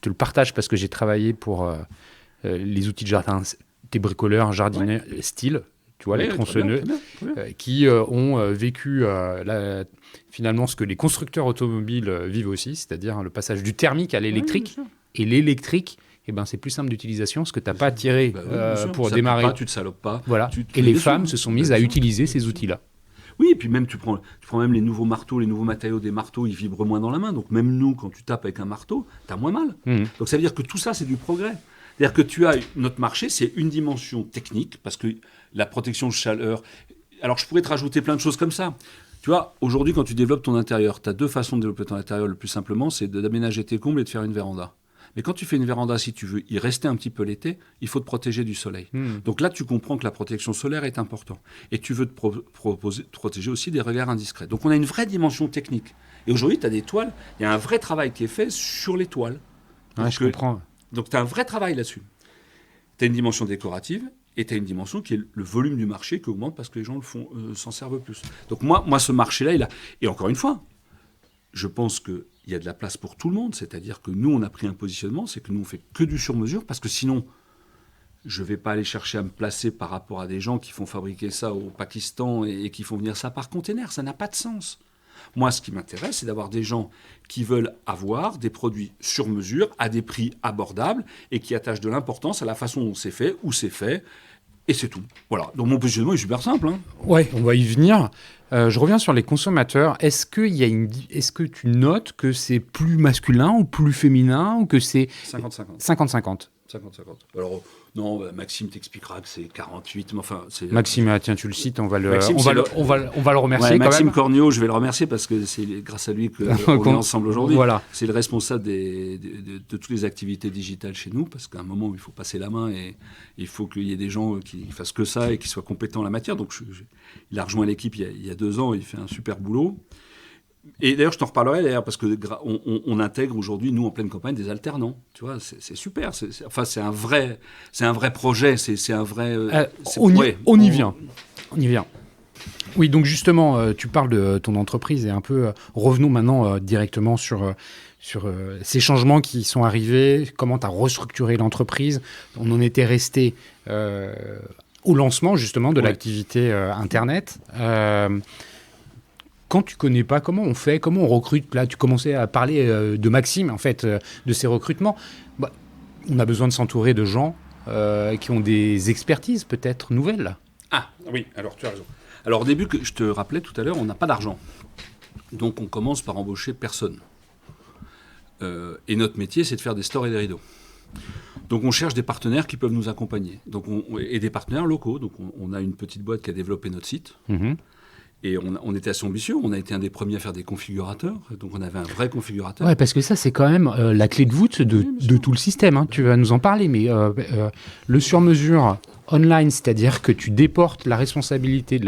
le partage parce que j'ai travaillé pour les outils de jardin, des bricoleurs, jardiniers, style, tu vois, les tronçonneux, très bien. Qui ont vécu finalement ce que les constructeurs automobiles vivent aussi, c'est-à-dire le passage du thermique à l'électrique. Et l'électrique, c'est plus simple d'utilisation, ce que tu n'as pas à tirer pour ça démarrer. Pas, tu ne te salopes pas. Voilà. Et les femmes se sont mises à utiliser ces outils-là. Oui, et puis même tu prends même les nouveaux marteaux, les nouveaux matériaux des marteaux, ils vibrent moins dans la main. Donc même nous, quand tu tapes avec un marteau, tu as moins mal. Donc ça veut dire que tout ça, c'est du progrès. C'est-à-dire que notre marché, c'est une dimension technique, parce que la protection de chaleur... Alors je pourrais te rajouter plein de choses comme ça. Tu vois, aujourd'hui, quand tu développes ton intérieur, tu as deux façons de développer ton intérieur. Le plus simplement, c'est d'aménager tes combles et de faire une véranda. Mais quand tu fais une véranda, si tu veux y rester un petit peu l'été, il faut te protéger du soleil. Donc là, tu comprends que la protection solaire est importante. Et tu veux te protéger aussi des regards indiscrets. Donc on a une vraie dimension technique. Et aujourd'hui, tu as des toiles. Il y a un vrai travail qui est fait sur les toiles. Je comprends. Donc tu as un vrai travail là-dessus. Tu as une dimension décorative et tu as une dimension qui est le volume du marché qui augmente parce que les gens s'en servent plus. Donc moi, ce marché-là, il a... Et encore une fois, je pense qu'il y a de la place pour tout le monde, c'est-à-dire que nous, on a pris un positionnement, c'est que nous, on fait que du sur-mesure, parce que sinon, je ne vais pas aller chercher à me placer par rapport à des gens qui font fabriquer ça au Pakistan et qui font venir ça par container. Ça n'a pas de sens. Moi, ce qui m'intéresse, c'est d'avoir des gens qui veulent avoir des produits sur-mesure, à des prix abordables, et qui attachent de l'importance à la façon dont c'est fait, où c'est fait, et c'est tout. Voilà. Donc mon positionnement est super simple. Ouais, on va y venir. Je reviens sur les consommateurs. Est-ce que tu notes que c'est plus masculin ou plus féminin ou que c'est 50-50. 50-50. 50-50. Alors, non, Maxime t'expliquera que c'est 48, mais enfin... Maxime, tiens, tu le cites, on va le remercier ouais, quand Maxime même. Cornio, je vais le remercier parce que c'est grâce à lui qu'on est ensemble aujourd'hui. Voilà. C'est le responsable de toutes les activités digitales chez nous, parce qu'à un moment, il faut passer la main et il faut qu'il y ait des gens qui fassent que ça et qui soient compétents en la matière. Donc, il a rejoint l'équipe il y a 2 ans, il fait un super boulot. Et d'ailleurs, je t'en reparlerai d'ailleurs, parce qu'on intègre aujourd'hui, nous, en pleine campagne, des alternants. Tu vois, c'est super. C'est un vrai projet. C'est un vrai... on y vient. Oui, donc justement, tu parles de ton entreprise et un peu... revenons maintenant directement sur ces changements qui sont arrivés, comment tu as restructuré l'entreprise. On en était resté au lancement, justement, de l'activité Internet. Quand tu connais pas, comment on fait, comment on recrute? Là, tu commençais à parler de Maxime, en fait, de ses recrutements. On a besoin de s'entourer de gens qui ont des expertises peut-être nouvelles. Ah oui, alors tu as raison. Alors au début, que je te rappelais tout à l'heure, on n'a pas d'argent. Donc on commence par embaucher personne. Et notre métier, c'est de faire des stores et des rideaux. Donc on cherche des partenaires qui peuvent nous accompagner. Et des partenaires locaux. Donc on a une petite boîte qui a développé notre site. Mmh. Et on était assez ambitieux, on a été un des premiers à faire des configurateurs, donc on avait un vrai configurateur. Ouais, parce que ça, c'est quand même la clé de voûte de tout le système, hein. Tu vas nous en parler, mais le sur-mesure online, c'est-à-dire que tu déportes la responsabilité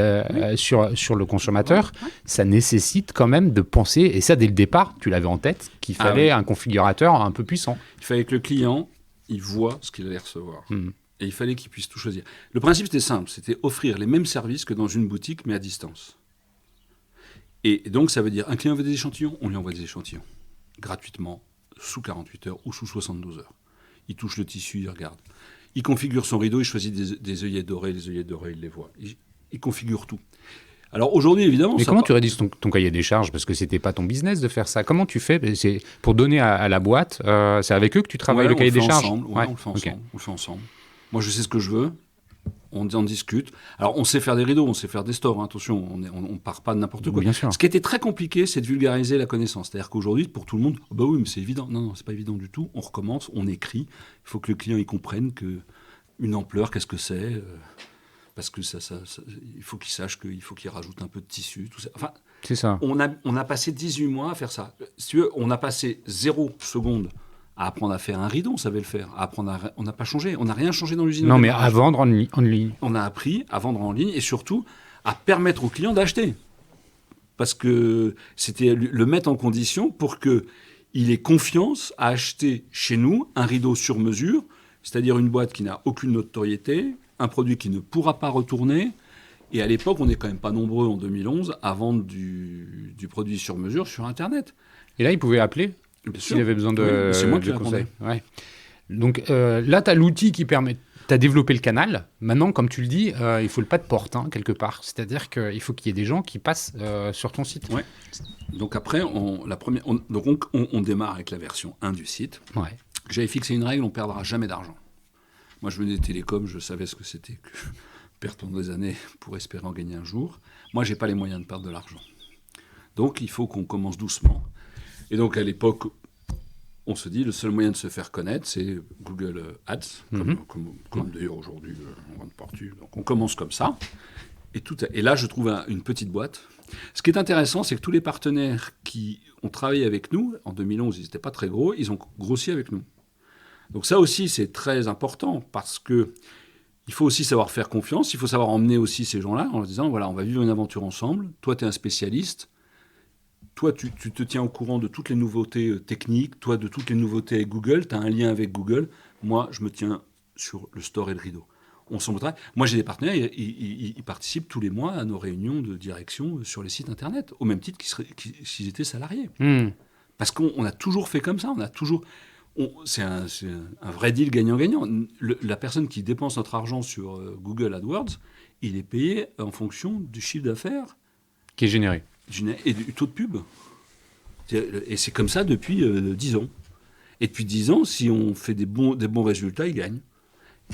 sur le consommateur, ça nécessite quand même de penser, et ça dès le départ, tu l'avais en tête, qu'il fallait un configurateur un peu puissant. Il fallait que le client, il voit ce qu'il allait recevoir. Et il fallait qu'il puisse tout choisir. Le principe, c'était simple, c'était offrir les mêmes services que dans une boutique, mais à distance. Et donc, ça veut dire, un client veut des échantillons, on lui envoie des échantillons, gratuitement, sous 48 heures ou sous 72 heures. Il touche le tissu, il regarde. Il configure son rideau, il choisit des œillets dorés, les œillets dorés, il les voit. Il configure tout. Alors aujourd'hui, évidemment... Mais comment tu rédiges ton cahier des charges? Parce que c'était pas ton business de faire ça. Comment tu fais? C'est pour donner à la boîte, c'est avec eux que tu travailles le cahier des charges? On le fait ensemble. Moi, je sais ce que je veux. On en discute. Alors, on sait faire des rideaux, on sait faire des stores. Hein, attention, on part pas de n'importe quoi. Bien sûr. Ce qui était très compliqué, c'est de vulgariser la connaissance. C'est-à-dire qu'aujourd'hui, pour tout le monde, bah oui, mais c'est évident. Non, c'est pas évident du tout. On recommence, on écrit. Il faut que le client y comprenne que une ampleur, qu'est-ce que c'est parce que il faut qu'il sache qu'il faut qu'il rajoute un peu de tissu, tout ça. Enfin, c'est ça. On a passé 18 mois à faire ça. Si tu veux, on a passé 0 seconde à apprendre à faire un rideau, on savait le faire. On n'a pas changé, on n'a rien changé dans l'usine. Non, mais à vendre en ligne. On a appris à vendre en ligne et surtout à permettre aux clients d'acheter. Parce que c'était le mettre en condition pour qu'il ait confiance à acheter chez nous un rideau sur mesure, c'est-à-dire une boîte qui n'a aucune notoriété, un produit qui ne pourra pas retourner. Et à l'époque, on n'est quand même pas nombreux en 2011 à vendre du produit sur mesure sur Internet. Et là, il pouvait appeler s'il avait besoin de, c'est moi qui conseils. Ouais. Donc là, tu as l'outil qui permet... Tu as développé le canal. Maintenant, comme tu le dis, il faut le pas de porte, hein, quelque part. C'est-à-dire qu'il faut qu'il y ait des gens qui passent sur ton site. Ouais. Donc après, on démarre avec la version 1 du site. Ouais. J'avais fixé une règle, on ne perdra jamais d'argent. Moi, je venais des télécoms, je savais ce que c'était que perdre pendant des années pour espérer en gagner un jour. Moi, je n'ai pas les moyens de perdre de l'argent. Donc, il faut qu'on commence doucement. Et donc, à l'époque, on se dit, le seul moyen de se faire connaître, c'est Google Ads, comme d'ailleurs aujourd'hui, en grande partie. Donc, on commence comme ça. Et là, je trouve une petite boîte. Ce qui est intéressant, c'est que tous les partenaires qui ont travaillé avec nous, en 2011, ils n'étaient pas très gros, ils ont grossi avec nous. Donc ça aussi, c'est très important parce que il faut aussi savoir faire confiance, il faut savoir emmener aussi ces gens-là en leur disant, voilà, on va vivre une aventure ensemble, toi, tu es un spécialiste, toi, tu te tiens au courant de toutes les nouveautés techniques, toi, de toutes les nouveautés avec Google, tu as un lien avec Google, moi, je me tiens sur le store et le rideau. On s'en voudrait. Moi, j'ai des partenaires, ils participent tous les mois à nos réunions de direction sur les sites Internet, au même titre qu'ils étaient salariés. Parce qu'on a toujours fait comme ça, c'est un vrai deal gagnant-gagnant. La personne qui dépense notre argent sur Google AdWords, il est payé en fonction du chiffre d'affaires qui est généré. Et du taux de pub. Et c'est comme ça depuis 10 ans. Et depuis 10 ans, si on fait des bons résultats, il gagne.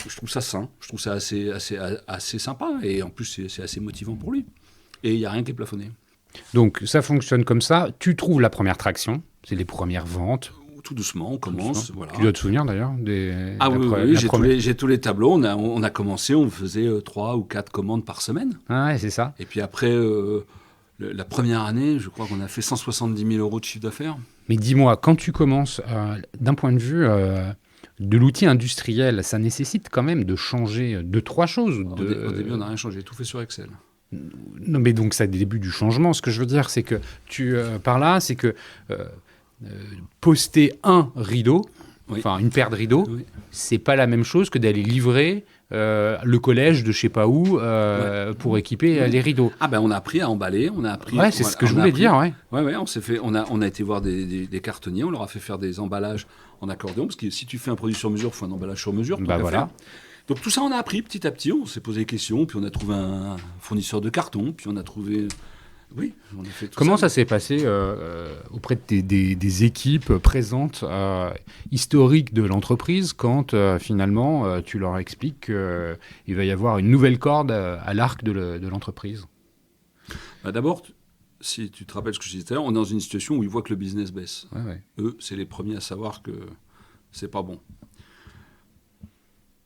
Je trouve ça sain, je trouve ça assez sympa. Et en plus, c'est assez motivant pour lui. Et il n'y a rien qui est plafonné. Donc, ça fonctionne comme ça. Tu trouves la première traction, c'est les premières ventes. tout doucement, on commence. Voilà. Tu dois te souvenir d'ailleurs Ah oui, j'ai tous les tableaux. On a commencé, on faisait 3 ou 4 commandes par semaine. Ah ouais, c'est ça. Et puis après, la première année, je crois qu'on a fait 170 000 euros de chiffre d'affaires. Mais dis-moi, quand tu commences, d'un point de vue de l'outil industriel, ça nécessite quand même de changer 2-3 choses. Au début, on n'a rien changé, tout fait sur Excel. Non, mais donc, c'est le début du changement. Ce que je veux dire, c'est que par là, c'est que poster un rideau, enfin une paire de rideaux, c'est pas la même chose que d'aller livrer le collège de je sais pas où pour équiper les rideaux. Ah ben on a appris à emballer, on a appris. Ouais, c'est ce que je voulais dire. Ouais, on a été voir des cartonniers, on leur a fait faire des emballages en accordéon parce que si tu fais un produit sur mesure, il faut un emballage sur mesure. Bah voilà. Donc tout ça, on a appris petit à petit, on s'est posé des questions, puis on a trouvé un fournisseur de carton, puis on a trouvé... Oui, on a fait tout ça. Comment ça s'est passé auprès de des équipes présentes, historiques de l'entreprise, quand finalement tu leur expliques qu'il va y avoir une nouvelle corde à l'arc de l'entreprise? D'abord, si tu te rappelles ce que je disais tout à l'heure, on est dans une situation où ils voient que le business baisse. Ouais. Eux, c'est les premiers à savoir que c'est pas bon.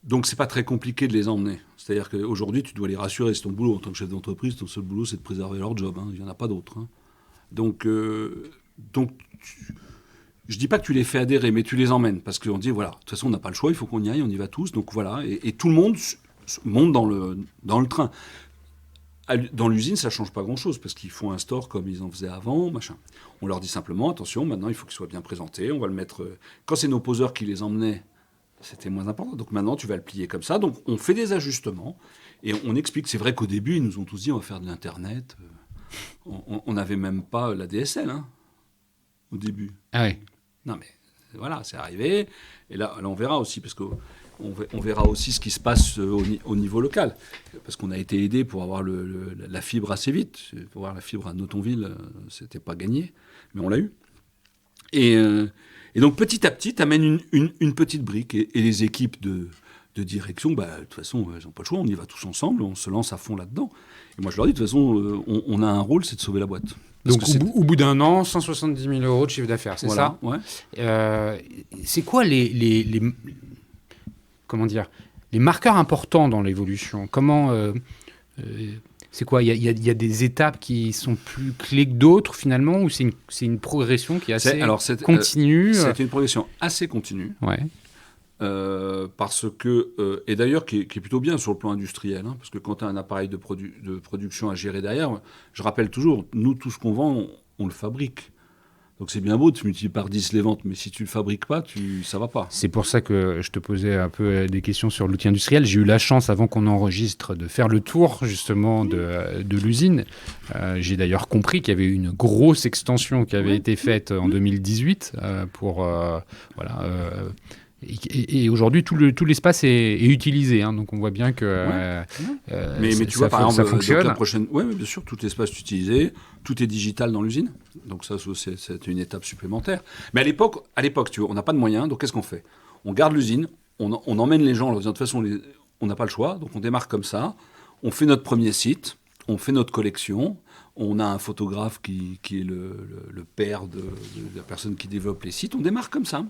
Donc, c'est pas très compliqué de les emmener. C'est-à-dire qu'aujourd'hui, tu dois les rassurer. C'est ton boulot en tant que chef d'entreprise. Ton seul boulot, c'est de préserver leur job. Il n'y en a pas d'autre. Donc, je dis pas que tu les fais adhérer, mais tu les emmènes. Parce qu'on dit, voilà, de toute façon, on n'a pas le choix. Il faut qu'on y aille. On y va tous. Donc, voilà. Et tout le monde monte dans le train. Dans l'usine, ça ne change pas grand-chose. Parce qu'ils font un store comme ils en faisaient avant. Machin. On leur dit simplement, attention, maintenant, il faut qu'il soit bien présenté. On va le mettre... Quand c'est nos poseurs qui les emmenaient, c'était moins important. Donc maintenant, tu vas le plier comme ça. Donc on fait des ajustements et on explique. C'est vrai qu'au début, ils nous ont tous dit on va faire de l'Internet. On n'avait même pas la DSL au début. Ah oui. Non mais voilà, c'est arrivé. Et là on verra aussi, parce qu'on verra aussi ce qui se passe au niveau local. Parce qu'on a été aidé pour avoir la fibre assez vite. Pour avoir la fibre à Notonville, c'était pas gagné. Mais on l'a eu. Et donc, petit à petit, tu amènes une petite brique. Et les équipes de direction, de toute façon, elles n'ont pas le choix. On y va tous ensemble. On se lance à fond là-dedans. Et moi, je leur dis, de toute façon, on a un rôle, c'est de sauver la boîte. Donc, au bout d'un an, 170 000 euros de chiffre d'affaires, c'est ça? Ouais. C'est quoi comment dire, les marqueurs importants dans l'évolution? Comment... c'est quoi? Il y a des étapes qui sont plus clés que d'autres, finalement, ou c'est une progression qui est assez continue? C'est une progression assez continue. Ouais. Parce que... et d'ailleurs, qui est plutôt bien sur le plan industriel. Parce que quand tu as un appareil de production à gérer derrière, je rappelle toujours, nous, tout ce qu'on vend, on le fabrique. Donc c'est bien beau, tu multiplies par 10 les ventes, mais si tu ne le fabriques pas, ça ne va pas. C'est pour ça que je te posais un peu des questions sur l'outil industriel. J'ai eu la chance, avant qu'on enregistre, de faire le tour justement de l'usine. J'ai d'ailleurs compris qu'il y avait eu une grosse extension qui avait été faite en 2018 pour... Et aujourd'hui, tout l'espace est utilisé, donc on voit bien que mais tu vois, par exemple, ça fonctionne. Oui, bien sûr, tout l'espace est utilisé, tout est digital dans l'usine, donc ça, c'est une étape supplémentaire. Mais à l'époque, tu vois, on n'a pas de moyens, donc qu'est-ce qu'on fait? On garde l'usine, on emmène les gens en leur disant, de toute façon, on n'a pas le choix, donc on démarre comme ça, on fait notre premier site, on fait notre collection, on a un photographe qui est le père de la personne qui développe les sites, on démarre comme ça.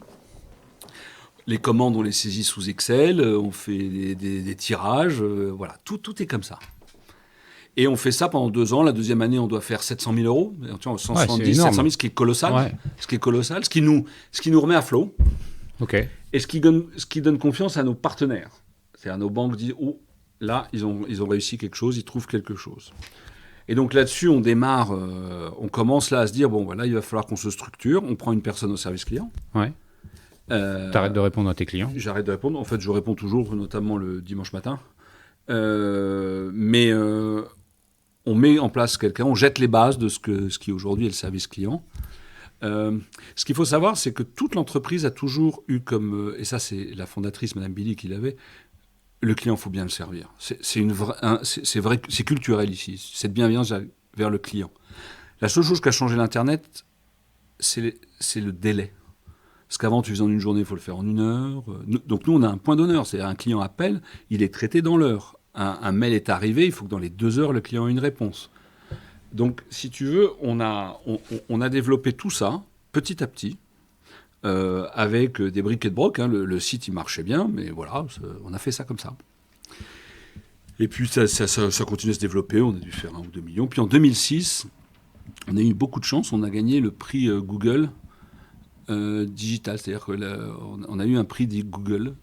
Les commandes, on les saisit sous Excel, on fait des tirages, voilà, tout est comme ça. Et on fait ça pendant 2 ans. La deuxième année, on doit faire 700 000 euros. 170, 700 000, ce qui est colossal. Ouais. Ce qui nous remet à flot. Okay. Et ce qui donne confiance à nos partenaires. C'est-à-dire nos banques disent, oh, là, ils ont réussi quelque chose, ils trouvent quelque chose. Et donc là-dessus, on démarre, on commence là à se dire, bon, voilà, il va falloir qu'on se structure. On prend une personne au service client. Ouais. T'arrêtes de répondre à tes clients? J'arrête de répondre. En fait, je réponds toujours, notamment le dimanche matin. On met en place quelqu'un, on jette les bases de ce qui aujourd'hui est le service client. Ce qu'il faut savoir, c'est que toute l'entreprise a toujours eu comme... et ça, c'est la fondatrice, Madame Billy, qui l'avait. Le client, il faut bien le servir. C'est vrai, c'est culturel ici. Cette bienveillance vers le client. La seule chose qui a changé l'Internet, c'est le délai. Parce qu'avant, tu faisais en une journée, il faut le faire en 1 heure. Donc nous, on a un point d'honneur. C'est-à-dire un client appelle, il est traité dans l'heure. Un mail est arrivé, il faut que dans les 2 heures, le client ait une réponse. Donc, si tu veux, on a développé tout ça, petit à petit, avec des briques et de broc. Hein. Le site, il marchait bien, mais voilà, on a fait ça comme ça. Et puis ça continue à se développer, on a dû faire 1 ou 2 millions. Puis en 2006, on a eu beaucoup de chance, on a gagné le prix Google digital, c'est-à-dire qu'on a eu un prix dit Google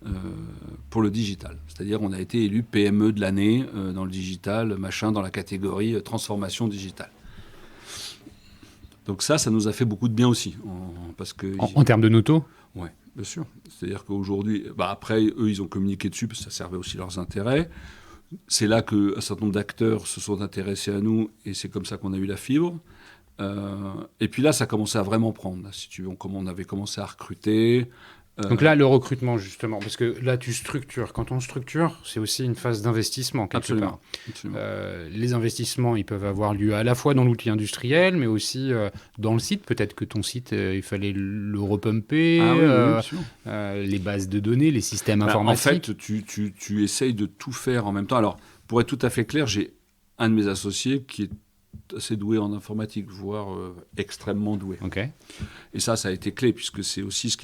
pour le digital. C'est-à-dire on a été élu PME de l'année dans le digital, dans la catégorie transformation digitale. Donc ça nous a fait beaucoup de bien aussi. En termes de noto ? Oui, bien sûr. C'est-à-dire qu'aujourd'hui, après, eux, ils ont communiqué dessus parce que ça servait aussi leurs intérêts. C'est là qu'un certain nombre d'acteurs se sont intéressés à nous et c'est comme ça qu'on a eu la fibre. Et puis là, ça commençait à vraiment prendre. Là, si tu veux, on avait commencé à recruter. Donc là, le recrutement, justement, parce que là, tu structures. Quand on structure, c'est aussi une phase d'investissement, quelque part. Absolument. Les investissements, ils peuvent avoir lieu à la fois dans l'outil industriel, mais aussi dans le site. Peut-être que ton site, il fallait le repumper, oui, bien sûr. les bases de données, les systèmes informatiques. En fait, tu essayes de tout faire en même temps. Alors, pour être tout à fait clair, j'ai un de mes associés qui est assez doué en informatique, voire extrêmement doué. Okay. Et ça a été clé, puisque c'est aussi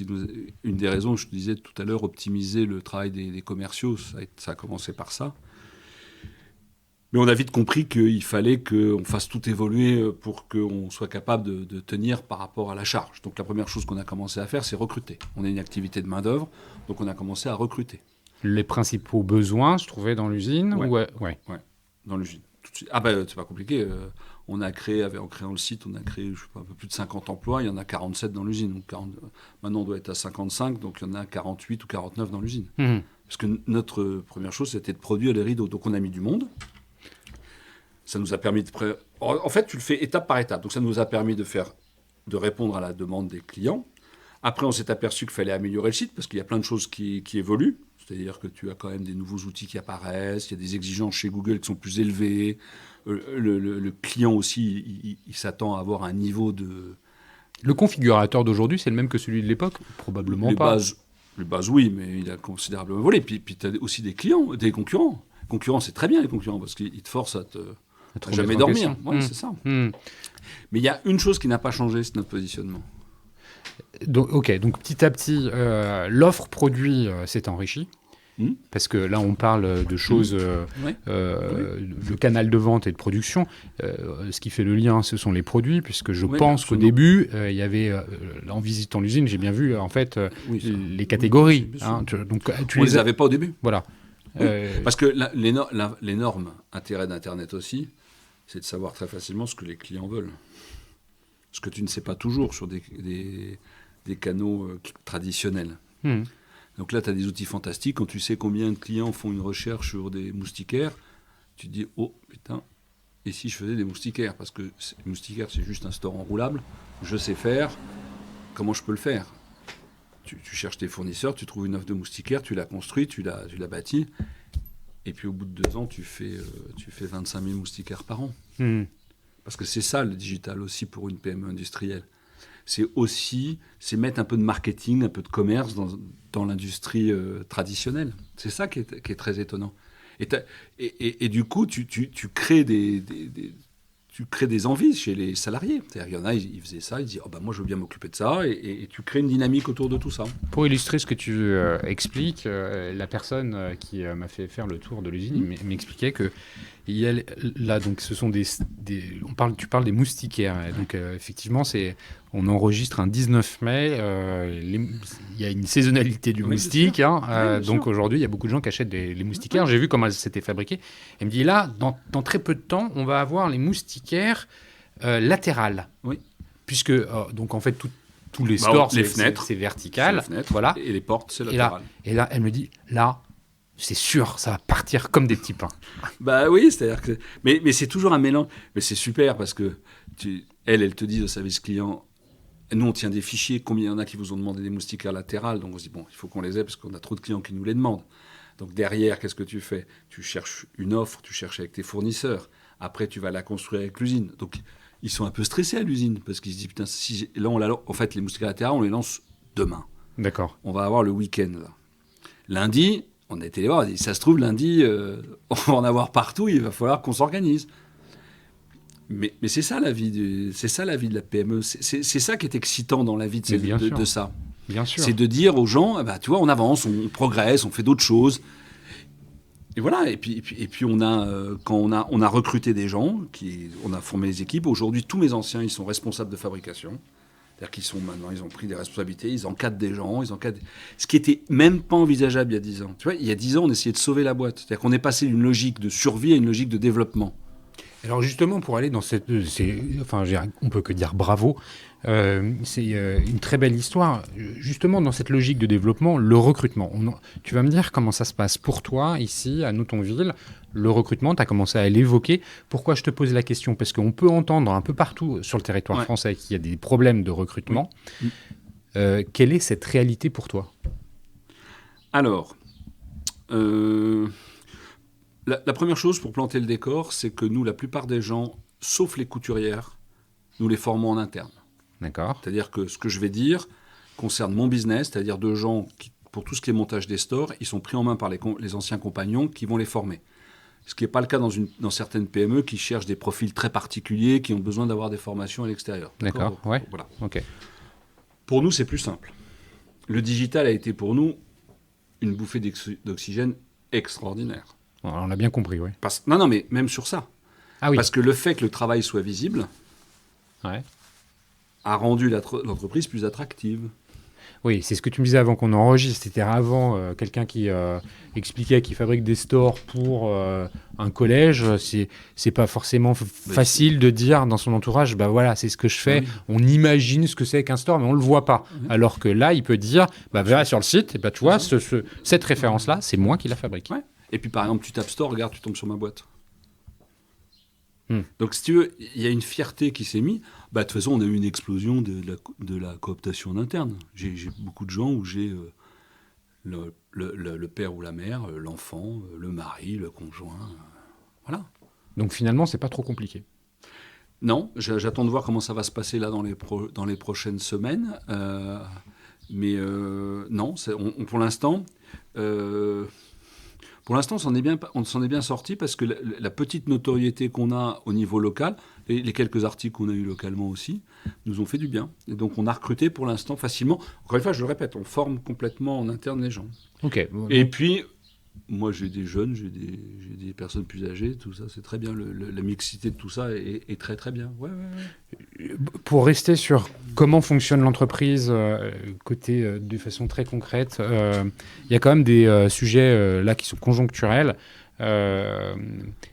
une des raisons, je te disais tout à l'heure, optimiser le travail des commerciaux, ça a commencé par ça. Mais on a vite compris qu'il fallait qu'on fasse tout évoluer pour qu'on soit capable de tenir par rapport à la charge. Donc la première chose qu'on a commencé à faire, c'est recruter. On a une activité de main-d'œuvre, donc on a commencé à recruter. Les principaux besoins se trouvaient dans l'usine ? Ouais, dans l'usine. C'est pas compliqué. En créant le site, on a créé un peu plus de 50 emplois. Il y en a 47 dans l'usine. Donc maintenant, on doit être à 55. Donc il y en a 48 ou 49 dans l'usine. Mmh. Parce que notre première chose, c'était de produire les rideaux. Donc on a mis du monde. Ça nous a permis En fait, tu le fais étape par étape. Donc ça nous a permis de répondre à la demande des clients. Après, on s'est aperçu qu'il fallait améliorer le site parce qu'il y a plein de choses qui évoluent. C'est-à-dire que tu as quand même des nouveaux outils qui apparaissent, il y a des exigences chez Google qui sont plus élevées. Le client aussi, il s'attend à avoir un niveau de... Le configurateur d'aujourd'hui, c'est le même que celui de l'époque ? Probablement pas. Les bases, oui, mais il a considérablement évolué. Puis tu as aussi des concurrents. Les concurrents, c'est très bien, les concurrents, parce qu'ils te forcent à jamais dormir. Ouais, c'est ça. Mais il y a une chose qui n'a pas changé, c'est notre positionnement. Donc petit à petit, l'offre produit s'est enrichie. Parce que là, on parle de choses, le canal de vente et de production. Ce qui fait le lien, ce sont les produits, puisque je pense qu'au début, il y avait, en visitant l'usine, j'ai bien vu en fait les catégories. On les avait pas au début. Voilà. Parce que l'énorme intérêt d'Internet aussi, c'est de savoir très facilement ce que les clients veulent. Ce que tu ne sais pas toujours sur des canaux traditionnels. Donc là, tu as des outils fantastiques. Quand tu sais combien de clients font une recherche sur des moustiquaires, tu te dis, oh putain, et si je faisais des moustiquaires ? Parce que les moustiquaires, c'est juste un store enroulable. Je sais faire. Comment je peux le faire ? Tu cherches tes fournisseurs, tu trouves une offre de moustiquaires, tu la construis, tu la bâtis. Et puis au bout de 2 ans, tu fais 25 000 moustiquaires par an. Parce que c'est ça le digital aussi pour une PME industrielle. C'est mettre un peu de marketing, un peu de commerce dans l'industrie traditionnelle. C'est ça qui est très étonnant. Et du coup, tu crées tu crées des envies chez les salariés. C'est-à-dire, il y en a, ils faisaient ça, ils disaient moi je veux bien m'occuper de ça, et tu crées une dynamique autour de tout ça. Pour illustrer ce que tu expliques, la personne qui m'a fait faire le tour de l'usine m'expliquait que là, donc, ce sont tu parles des moustiquaires. Donc, effectivement, on enregistre un 19 mai. Il y a une saisonnalité du moustique. Donc, aujourd'hui, il y a beaucoup de gens qui achètent les moustiquaires. J'ai vu comment elles s'étaient fabriquées. Elle me dit, là, dans très peu de temps, on va avoir les moustiquaires latérales. Oui. Puisque, donc, en fait, tous les stores, c'est vertical. Les fenêtres, voilà. Et les portes, c'est latéral. Et là, elle me dit, là, c'est sûr, ça va partir comme des petits pains. Bah oui, c'est-à-dire que... Mais c'est toujours un mélange. Mais c'est super parce que elle te dit au service client, nous on tient des fichiers, combien il y en a qui vous ont demandé des moustiquaires latérales, donc on se dit, il faut qu'on les ait parce qu'on a trop de clients qui nous les demandent. Donc derrière, qu'est-ce que tu fais ? Tu cherches une offre, tu cherches avec tes fournisseurs. Après, tu vas la construire avec l'usine. Donc ils sont un peu stressés à l'usine parce qu'ils se disent, putain, en fait, les moustiquaires latérales, on les lance demain. D'accord. On va avoir le week-end, là. Lundi... On a été les voir, on a dit, ça se trouve, lundi, on va en avoir partout, il va falloir qu'on s'organise. Mais c'est ça la vie de la PME, c'est ça qui est excitant dans la vie de ça. Bien sûr. C'est de dire aux gens, tu vois, on avance, on progresse, on fait d'autres choses. Et voilà, et puis on a, quand on a recruté des gens, on a formé les équipes, aujourd'hui tous mes anciens, ils sont responsables de fabrication. C'est-à-dire qu'ils sont maintenant, ils ont pris des responsabilités, ils encadrent des gens, ce qui était même pas envisageable il y a 10 ans. Tu vois, il y a 10 ans, on essayait de sauver la boîte. C'est-à-dire qu'on est passé d'une logique de survie à une logique de développement. Alors justement, pour aller dans on peut que dire bravo. C'est une très belle histoire. Justement, dans cette logique de développement, le recrutement. Tu vas me dire comment ça se passe pour toi, ici, à Notonville. Le recrutement, tu as commencé à l'évoquer. Pourquoi je te pose la question? Parce qu'on peut entendre un peu partout sur le territoire français qu'il y a des problèmes de recrutement. Oui. Quelle est cette réalité pour toi? Alors, la première chose pour planter le décor, c'est que nous, la plupart des gens, sauf les couturières, nous les formons en interne. D'accord. C'est-à-dire que ce que je vais dire concerne mon business, c'est-à-dire de gens qui, pour tout ce qui est montage des stores, ils sont pris en main par les anciens compagnons qui vont les former. Ce qui n'est pas le cas dans certaines PME qui cherchent des profils très particuliers, qui ont besoin d'avoir des formations à l'extérieur. D'accord, ouais. Voilà. Okay. Pour nous, c'est plus simple. Le digital a été pour nous une bouffée d'oxygène extraordinaire. On l'a bien compris, oui. Non, mais même sur ça. Ah oui. Parce que le fait que le travail soit visible a rendu l'entreprise plus attractive. Oui, c'est ce que tu me disais avant qu'on enregistre. C'était avant quelqu'un qui expliquait qu'il fabrique des stores pour un collège. C'est pas forcément facile de dire dans son entourage, voilà, c'est ce que je fais. Oui. On imagine ce que c'est qu'un store, mais on le voit pas. Oui. Alors que là, il peut dire, va sur le site, et tu vois, cette référence-là, c'est moi qui la fabrique. Ouais. Et puis par exemple, tu tapes store, regarde, tu tombes sur ma boîte. Donc si tu veux, il y a une fierté qui s'est mise. De toute façon, on a eu une explosion de la cooptation en interne. J'ai beaucoup de gens où j'ai le père ou la mère, l'enfant, le mari, le conjoint. Voilà. Donc finalement, c'est pas trop compliqué. Non, j'attends de voir comment ça va se passer là dans les prochaines semaines. Non, pour l'instant... Pour l'instant, on s'en est bien sorti parce que la petite notoriété qu'on a au niveau local, les quelques articles qu'on a eus localement aussi, nous ont fait du bien. Et donc, on a recruté pour l'instant facilement. Encore une fois, je le répète, on forme complètement en interne les gens. Ok. Et puis, moi, j'ai des jeunes, j'ai des personnes plus âgées, tout ça, c'est très bien. La mixité de tout ça est très, très bien. Ouais. Pour rester sur comment fonctionne l'entreprise, de façon très concrète, il y a quand même des sujets là qui sont conjoncturels,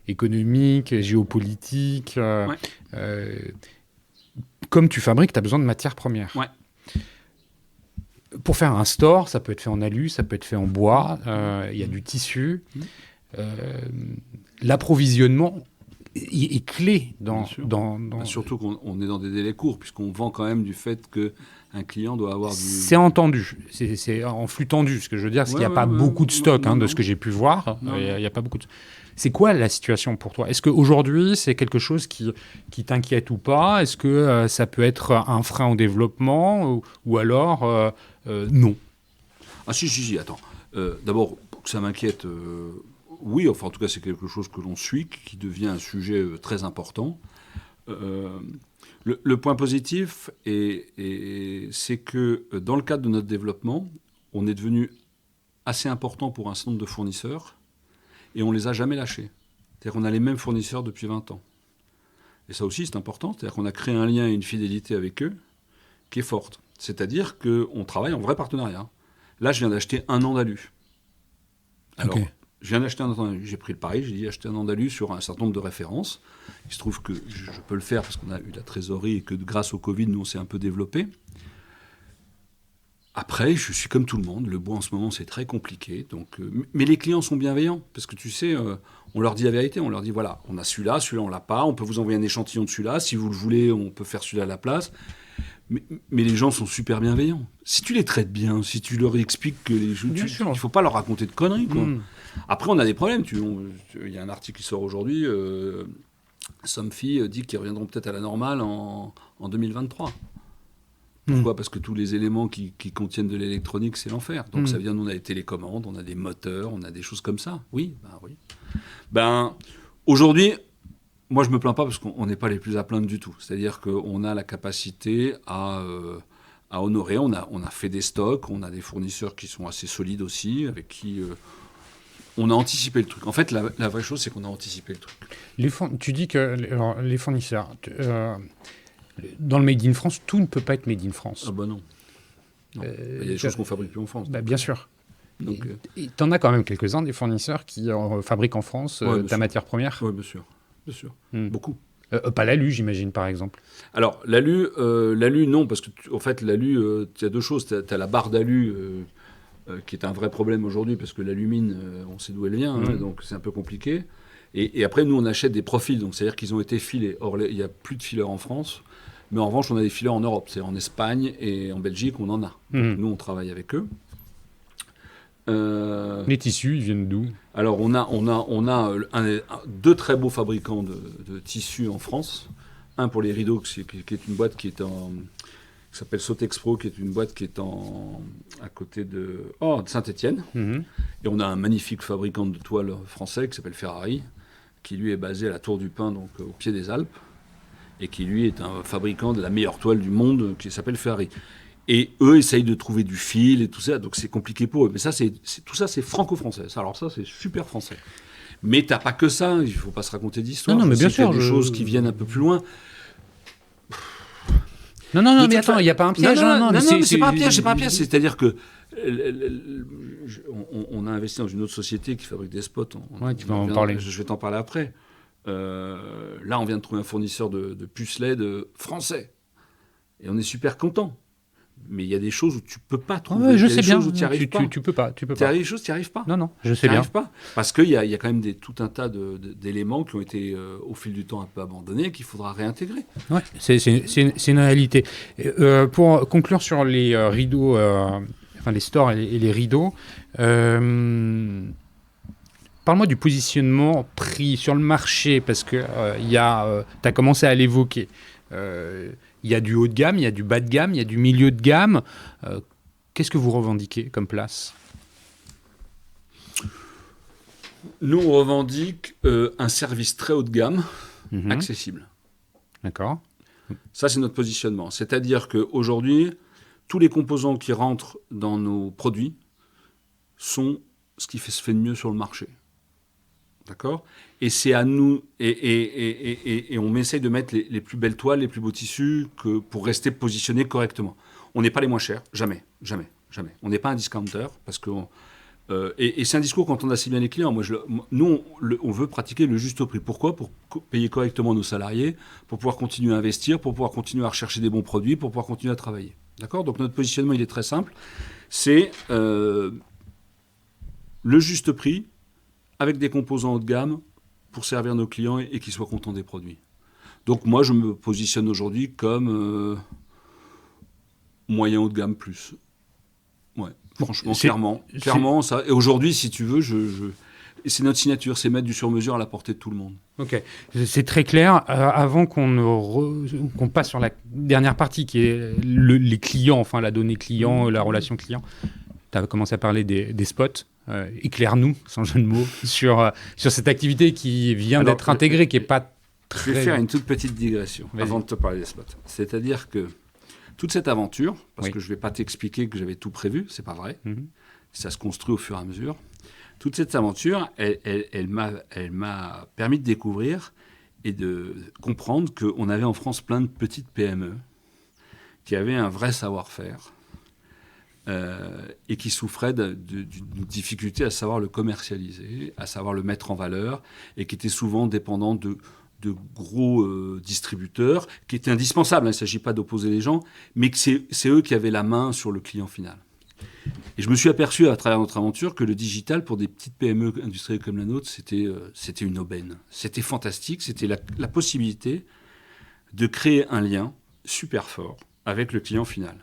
économiques, géopolitiques. Comme tu fabriques, tu as besoin de matières premières. Ouais. Pour faire un store, ça peut être fait en alu, ça peut être fait en bois, il y a du tissu. L'approvisionnement est clé dans... Surtout qu'on est dans des délais courts, puisqu'on vend quand même du fait qu'un client doit avoir du... C'est entendu, c'est en flux tendu. Ce que je veux dire, c'est qu'il n'y a pas beaucoup de stock, de ce que j'ai pu voir. Il n'y a pas beaucoup de... C'est quoi la situation pour toi? Est-ce qu'aujourd'hui, c'est quelque chose qui t'inquiète ou pas? Est-ce que ça peut être un frein au développement ou alors non? Ah si, attends. D'abord, que ça m'inquiète... Oui, enfin en tout cas c'est quelque chose que l'on suit, qui devient un sujet très important. Le point positif, c'est que dans le cadre de notre développement, on est devenu assez important pour un certain nombre de fournisseurs et on ne les a jamais lâchés. C'est-à-dire qu'on a les mêmes fournisseurs depuis 20 ans. Et ça aussi c'est important, c'est-à-dire qu'on a créé un lien et une fidélité avec eux qui est forte. C'est-à-dire qu'on travaille en vrai partenariat. Là je viens d'acheter un Andalus. Alors, je viens d'acheter un Andalus, j'ai pris le pari, j'ai dit acheter un Andalus sur un certain nombre de références. Il se trouve que je peux le faire parce qu'on a eu la trésorerie et que grâce au Covid, nous, on s'est un peu développé. Après, je suis comme tout le monde. Le bois, en ce moment, c'est très compliqué. Donc, mais les clients sont bienveillants parce que tu sais, on leur dit la vérité. On leur dit, voilà, on a celui-là, on l'a pas. On peut vous envoyer un échantillon de celui-là. Si vous le voulez, on peut faire celui-là à la place. Mais les gens sont super bienveillants. Si tu les traites bien, si tu leur expliques que il ne faut pas leur raconter de conneries, quoi. Après, on a des problèmes. Il y a un article qui sort aujourd'hui. Somfy dit qu'ils reviendront peut-être à la normale en 2023. Pourquoi ? Parce que tous les éléments qui contiennent de l'électronique, c'est l'enfer. Donc ça veut dire nous, on a des télécommandes, on a des moteurs, on a des choses comme ça. Oui. Aujourd'hui, moi, je ne me plains pas parce qu'on n'est pas les plus à plaindre du tout. C'est-à-dire qu'on a la capacité à à honorer. On a fait des stocks, on a des fournisseurs qui sont assez solides aussi, avec qui on a anticipé le truc. En fait, la vraie chose, c'est qu'on a anticipé le truc. Tu dis que les fournisseurs, dans le Made in France, tout ne peut pas être Made in France. Ah bah non. Il y a des choses qu'on fabrique plus en France. Bien sûr. Donc, et t'en as quand même quelques-uns des fournisseurs qui fabriquent en France ta matière première. Oui, bien sûr. Beaucoup. Pas l'alu, j'imagine, par exemple. Alors, l'alu, non, parce que en fait, l'alu, tu as deux choses. Tu as la barre d'alu, qui est un vrai problème aujourd'hui, parce que l'alumine, on sait d'où elle vient, donc c'est un peu compliqué. Et après, nous, on achète des profils, donc c'est-à-dire qu'ils ont été filés. Or, il n'y a plus de fileurs en France, mais en revanche, on a des fileurs en Europe. C'est en Espagne et en Belgique, on en a. Donc, nous, on travaille avec eux. Les tissus, ils viennent d'où? Alors, on a deux très beaux fabricants de tissus en France. Un pour les rideaux, qui est une boîte qui s'appelle Sotexpro, qui est une boîte qui est à côté de Saint-Étienne. Et on a un magnifique fabricant de toiles français qui s'appelle Ferrari, qui lui est basé à la Tour du Pin, donc au pied des Alpes, et qui lui est un fabricant de la meilleure toile du monde, qui s'appelle Ferrari. Et eux essayent de trouver du fil et tout ça, donc c'est compliqué pour eux. Mais ça, tout ça, c'est franco-français. Alors ça, c'est super français. Mais t'as pas que ça, il faut pas se raconter d'histoire. Non, mais bien sûr. Il y a des choses qui viennent un peu plus loin. Non, mais attends, il n'y a pas un piège. Non, mais c'est pas un piège, C'est-à-dire que on a investi dans une autre société qui fabrique des spots. Tu vas en parler. Je vais t'en parler après. Là, on vient de trouver un fournisseur de puces LED français. Et on est super content. Mais il y a des choses où tu peux pas trouver. Je sais bien. Où tu arrives pas. Tu peux pas. Il y a des choses où tu n'y arrives pas. Non, je sais bien. Pas. Parce qu'il y a quand même tout un tas d'éléments qui ont été, au fil du temps, un peu abandonnés, qu'il faudra réintégrer. Ouais, c'est une réalité. Pour conclure sur les rideaux, les stores et les rideaux, parle-moi du positionnement prix sur le marché, parce que tu as commencé à l'évoquer. Il y a du haut de gamme, il y a du bas de gamme, il y a du milieu de gamme. Qu'est-ce que vous revendiquez comme place? Nous, on revendique un service très haut de gamme, accessible. D'accord. Ça, c'est notre positionnement. C'est-à-dire qu'aujourd'hui, tous les composants qui rentrent dans nos produits sont ce qui se fait de mieux sur le marché. D'accord? Et c'est à nous, et on essaye de mettre les plus belles toiles, les plus beaux tissus, pour rester positionné correctement. On n'est pas les moins chers, jamais. On n'est pas un discounter, parce que et c'est un discours qu'on entend assez bien les clients. Nous, on veut pratiquer le juste prix. Pourquoi? Pour payer correctement nos salariés, pour pouvoir continuer à investir, pour pouvoir continuer à rechercher des bons produits, pour pouvoir continuer à travailler. D'accord? Donc notre positionnement, il est très simple. C'est le juste prix, avec des composants haut de gamme pour servir nos clients et qu'ils soient contents des produits. Donc moi, je me positionne aujourd'hui comme moyen haut de gamme plus. Ouais, franchement, clairement ça. Et aujourd'hui, si tu veux, c'est notre signature, c'est mettre du sur-mesure à la portée de tout le monde. Ok, c'est très clair. Avant qu'on passe sur la dernière partie, qui est les clients, enfin la donnée client, la relation client, tu as commencé à parler des spots. Éclaire-nous, sans jeu de mots, sur cette activité qui vient d'être intégrée, qui n'est pas très... Je vais faire une toute petite digression avant de te parler des spots. C'est-à-dire que toute cette aventure, parce que je ne vais pas t'expliquer que j'avais tout prévu, c'est pas vrai, ça se construit au fur et à mesure, toute cette aventure, elle m'a permis de découvrir et de comprendre qu'on avait en France plein de petites PME qui avaient un vrai savoir-faire, et qui souffraient d'une difficulté à savoir le commercialiser, à savoir le mettre en valeur, et qui étaient souvent dépendants de gros distributeurs, qui étaient indispensables. Il ne s'agit pas d'opposer les gens, mais que c'est eux qui avaient la main sur le client final. Et je me suis aperçu à travers notre aventure que le digital, pour des petites PME industrielles comme la nôtre, c'était une aubaine. C'était fantastique, c'était la possibilité de créer un lien super fort avec le client final.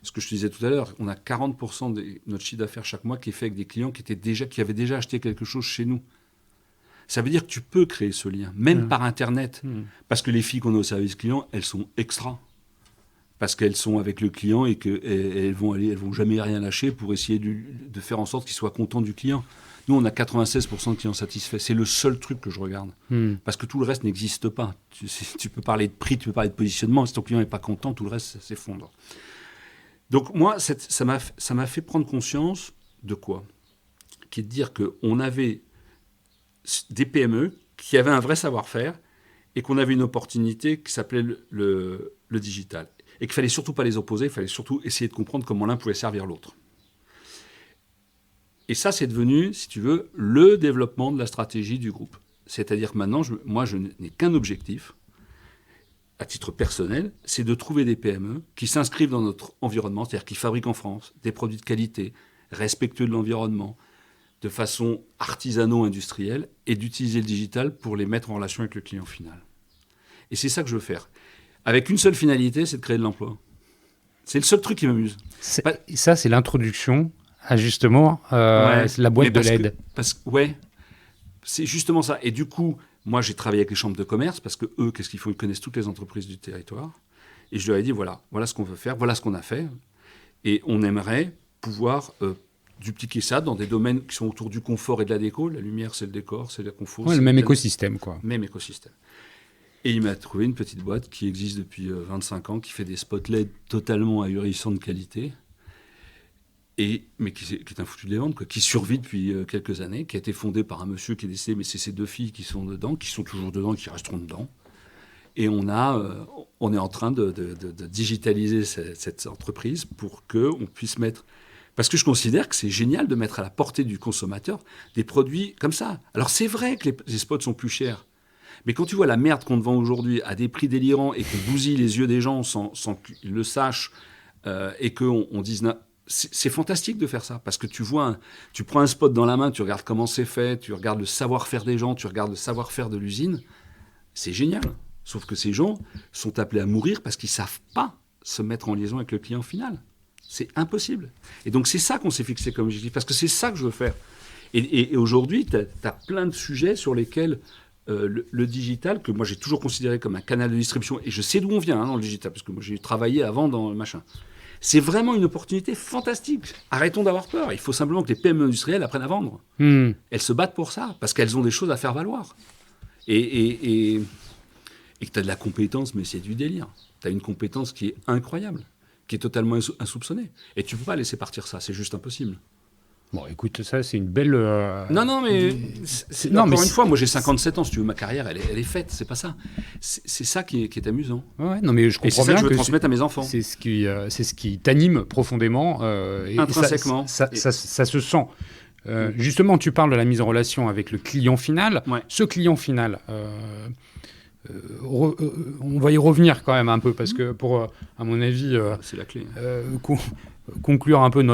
Ce que je te disais tout à l'heure, on a 40% de notre chiffre d'affaires chaque mois qui est fait avec des clients qui avaient déjà acheté quelque chose chez nous. Ça veut dire que tu peux créer ce lien, même par Internet. Parce que les filles qu'on a au service client, elles sont extra. Parce qu'elles sont avec le client et qu'elles vont jamais rien lâcher pour essayer de faire en sorte qu'il soit content du client. Nous, on a 96% de clients satisfaits. C'est le seul truc que je regarde. Parce que tout le reste n'existe pas. Tu peux parler de prix, tu peux parler de positionnement. Si ton client n'est pas content, tout le reste s'effondre. Donc moi, ça m'a fait prendre conscience de quoi? Qui est de dire qu'on avait des PME qui avaient un vrai savoir-faire et qu'on avait une opportunité qui s'appelait le digital. Et qu'il ne fallait surtout pas les opposer, il fallait surtout essayer de comprendre comment l'un pouvait servir l'autre. Et ça, c'est devenu, si tu veux, le développement de la stratégie du groupe. C'est-à-dire que maintenant, moi, je n'ai qu'un objectif, à titre personnel, c'est de trouver des PME qui s'inscrivent dans notre environnement, c'est-à-dire qui fabriquent en France des produits de qualité, respectueux de l'environnement, de façon artisano-industrielle, et d'utiliser le digital pour les mettre en relation avec le client final. Et c'est ça que je veux faire. Avec une seule finalité, c'est de créer de l'emploi. C'est le seul truc qui m'amuse. Ça, c'est l'introduction à justement la boîte de l'aide. Ouais, c'est justement ça. Et du coup, moi, j'ai travaillé avec les chambres de commerce parce que eux, qu'est-ce qu'ils font? Ils connaissent toutes les entreprises du territoire. Et je leur ai dit, voilà ce qu'on veut faire, voilà ce qu'on a fait. Et on aimerait pouvoir dupliquer ça dans des domaines qui sont autour du confort et de la déco. La lumière, c'est le décor, c'est le confort. Ouais, le même écosystème, quoi. Même écosystème. Et il m'a trouvé une petite boîte qui existe depuis 25 ans, qui fait des spots LED totalement ahurissants de qualité, mais qui est un foutu de les vendre, quoi, qui survit depuis quelques années, qui a été fondée par un monsieur qui est décédé, mais c'est ses 2 filles qui sont dedans, qui sont toujours dedans, qui resteront dedans. Et on est en train de digitaliser cette entreprise pour qu'on puisse mettre... Parce que je considère que c'est génial de mettre à la portée du consommateur des produits comme ça. Alors c'est vrai que les spots sont plus chers. Mais quand tu vois la merde qu'on te vend aujourd'hui à des prix délirants et qu'on bousille les yeux des gens sans qu'ils le sachent et qu'on dise... C'est fantastique de faire ça, parce que tu prends un spot dans la main, tu regardes comment c'est fait, tu regardes le savoir-faire des gens, tu regardes le savoir-faire de l'usine. C'est génial. Sauf que ces gens sont appelés à mourir parce qu'ils ne savent pas se mettre en liaison avec le client final. C'est impossible. Et donc c'est ça qu'on s'est fixé comme objectif, parce que c'est ça que je veux faire. Et aujourd'hui, tu as plein de sujets sur lesquels... le digital, que moi j'ai toujours considéré comme un canal de distribution, et je sais d'où on vient dans le digital, parce que moi j'ai travaillé avant dans le machin. C'est vraiment une opportunité fantastique. Arrêtons d'avoir peur. Il faut simplement que les PME industrielles apprennent à vendre. Elles se battent pour ça, parce qu'elles ont des choses à faire valoir. Et que tu as de la compétence, mais c'est du délire. Tu as une compétence qui est incroyable, qui est totalement insoupçonnée. Et tu ne peux pas laisser partir ça, c'est juste impossible. Bon, écoute, ça, c'est une belle... Non, mais... Encore une fois, moi, j'ai 57 ans, si tu veux, ma carrière, elle est faite, c'est pas ça. C'est ça qui est amusant. Ouais, non, mais je comprends bien. Et c'est ça que je veux transmettre à mes enfants. C'est ce qui t'anime profondément. Intrinsèquement. Ça se sent. Justement, tu parles de la mise en relation avec le client final. Ouais. Ce client final... on va y revenir quand même un peu, parce que à mon avis... c'est la clé. Conclure un peu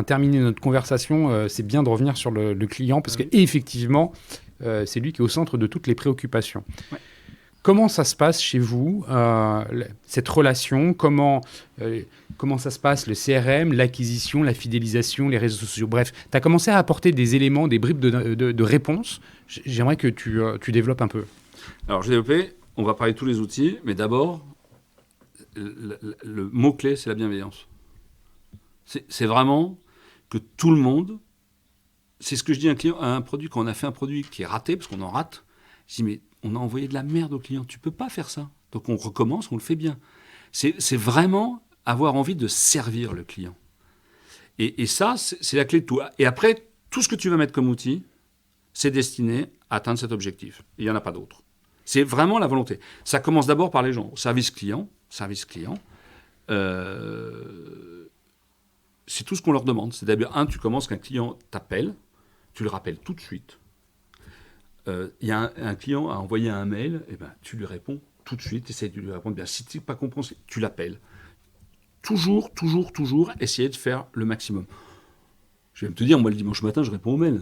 terminer notre conversation, c'est bien de revenir sur le client, parce qu'effectivement, c'est lui qui est au centre de toutes les préoccupations. Ouais. Comment ça se passe chez vous, cette relation? Comment ça se passe, le CRM, l'acquisition, la fidélisation, les réseaux sociaux? Bref, tu as commencé à apporter des éléments, des bribes de réponses. J'aimerais que tu développes un peu. Alors, je vais développer, on va parler de tous les outils, mais d'abord, le mot-clé, c'est la bienveillance. C'est vraiment que tout le monde... C'est ce que je dis à un client, à un produit, quand on a fait un produit qui est raté, parce qu'on en rate, je dis, mais on a envoyé de la merde au client, tu ne peux pas faire ça. Donc on recommence, on le fait bien. C'est vraiment avoir envie de servir le client. Et ça, c'est la clé de tout. Et après, tout ce que tu vas mettre comme outil, c'est destiné à atteindre cet objectif. Il n'y en a pas d'autre. C'est vraiment la volonté. Ça commence d'abord par les gens. Service client. C'est tout ce qu'on leur demande. C'est d'abord, tu commences qu'un client t'appelle, tu le rappelles tout de suite. Il y a un client a envoyé un mail, et ben, tu lui réponds tout de suite, essaye de lui répondre bien. Si tu n'es pas compréhensible, tu l'appelles. Toujours essayer de faire le maximum. Je vais te dire, moi le dimanche matin, je réponds aux mails.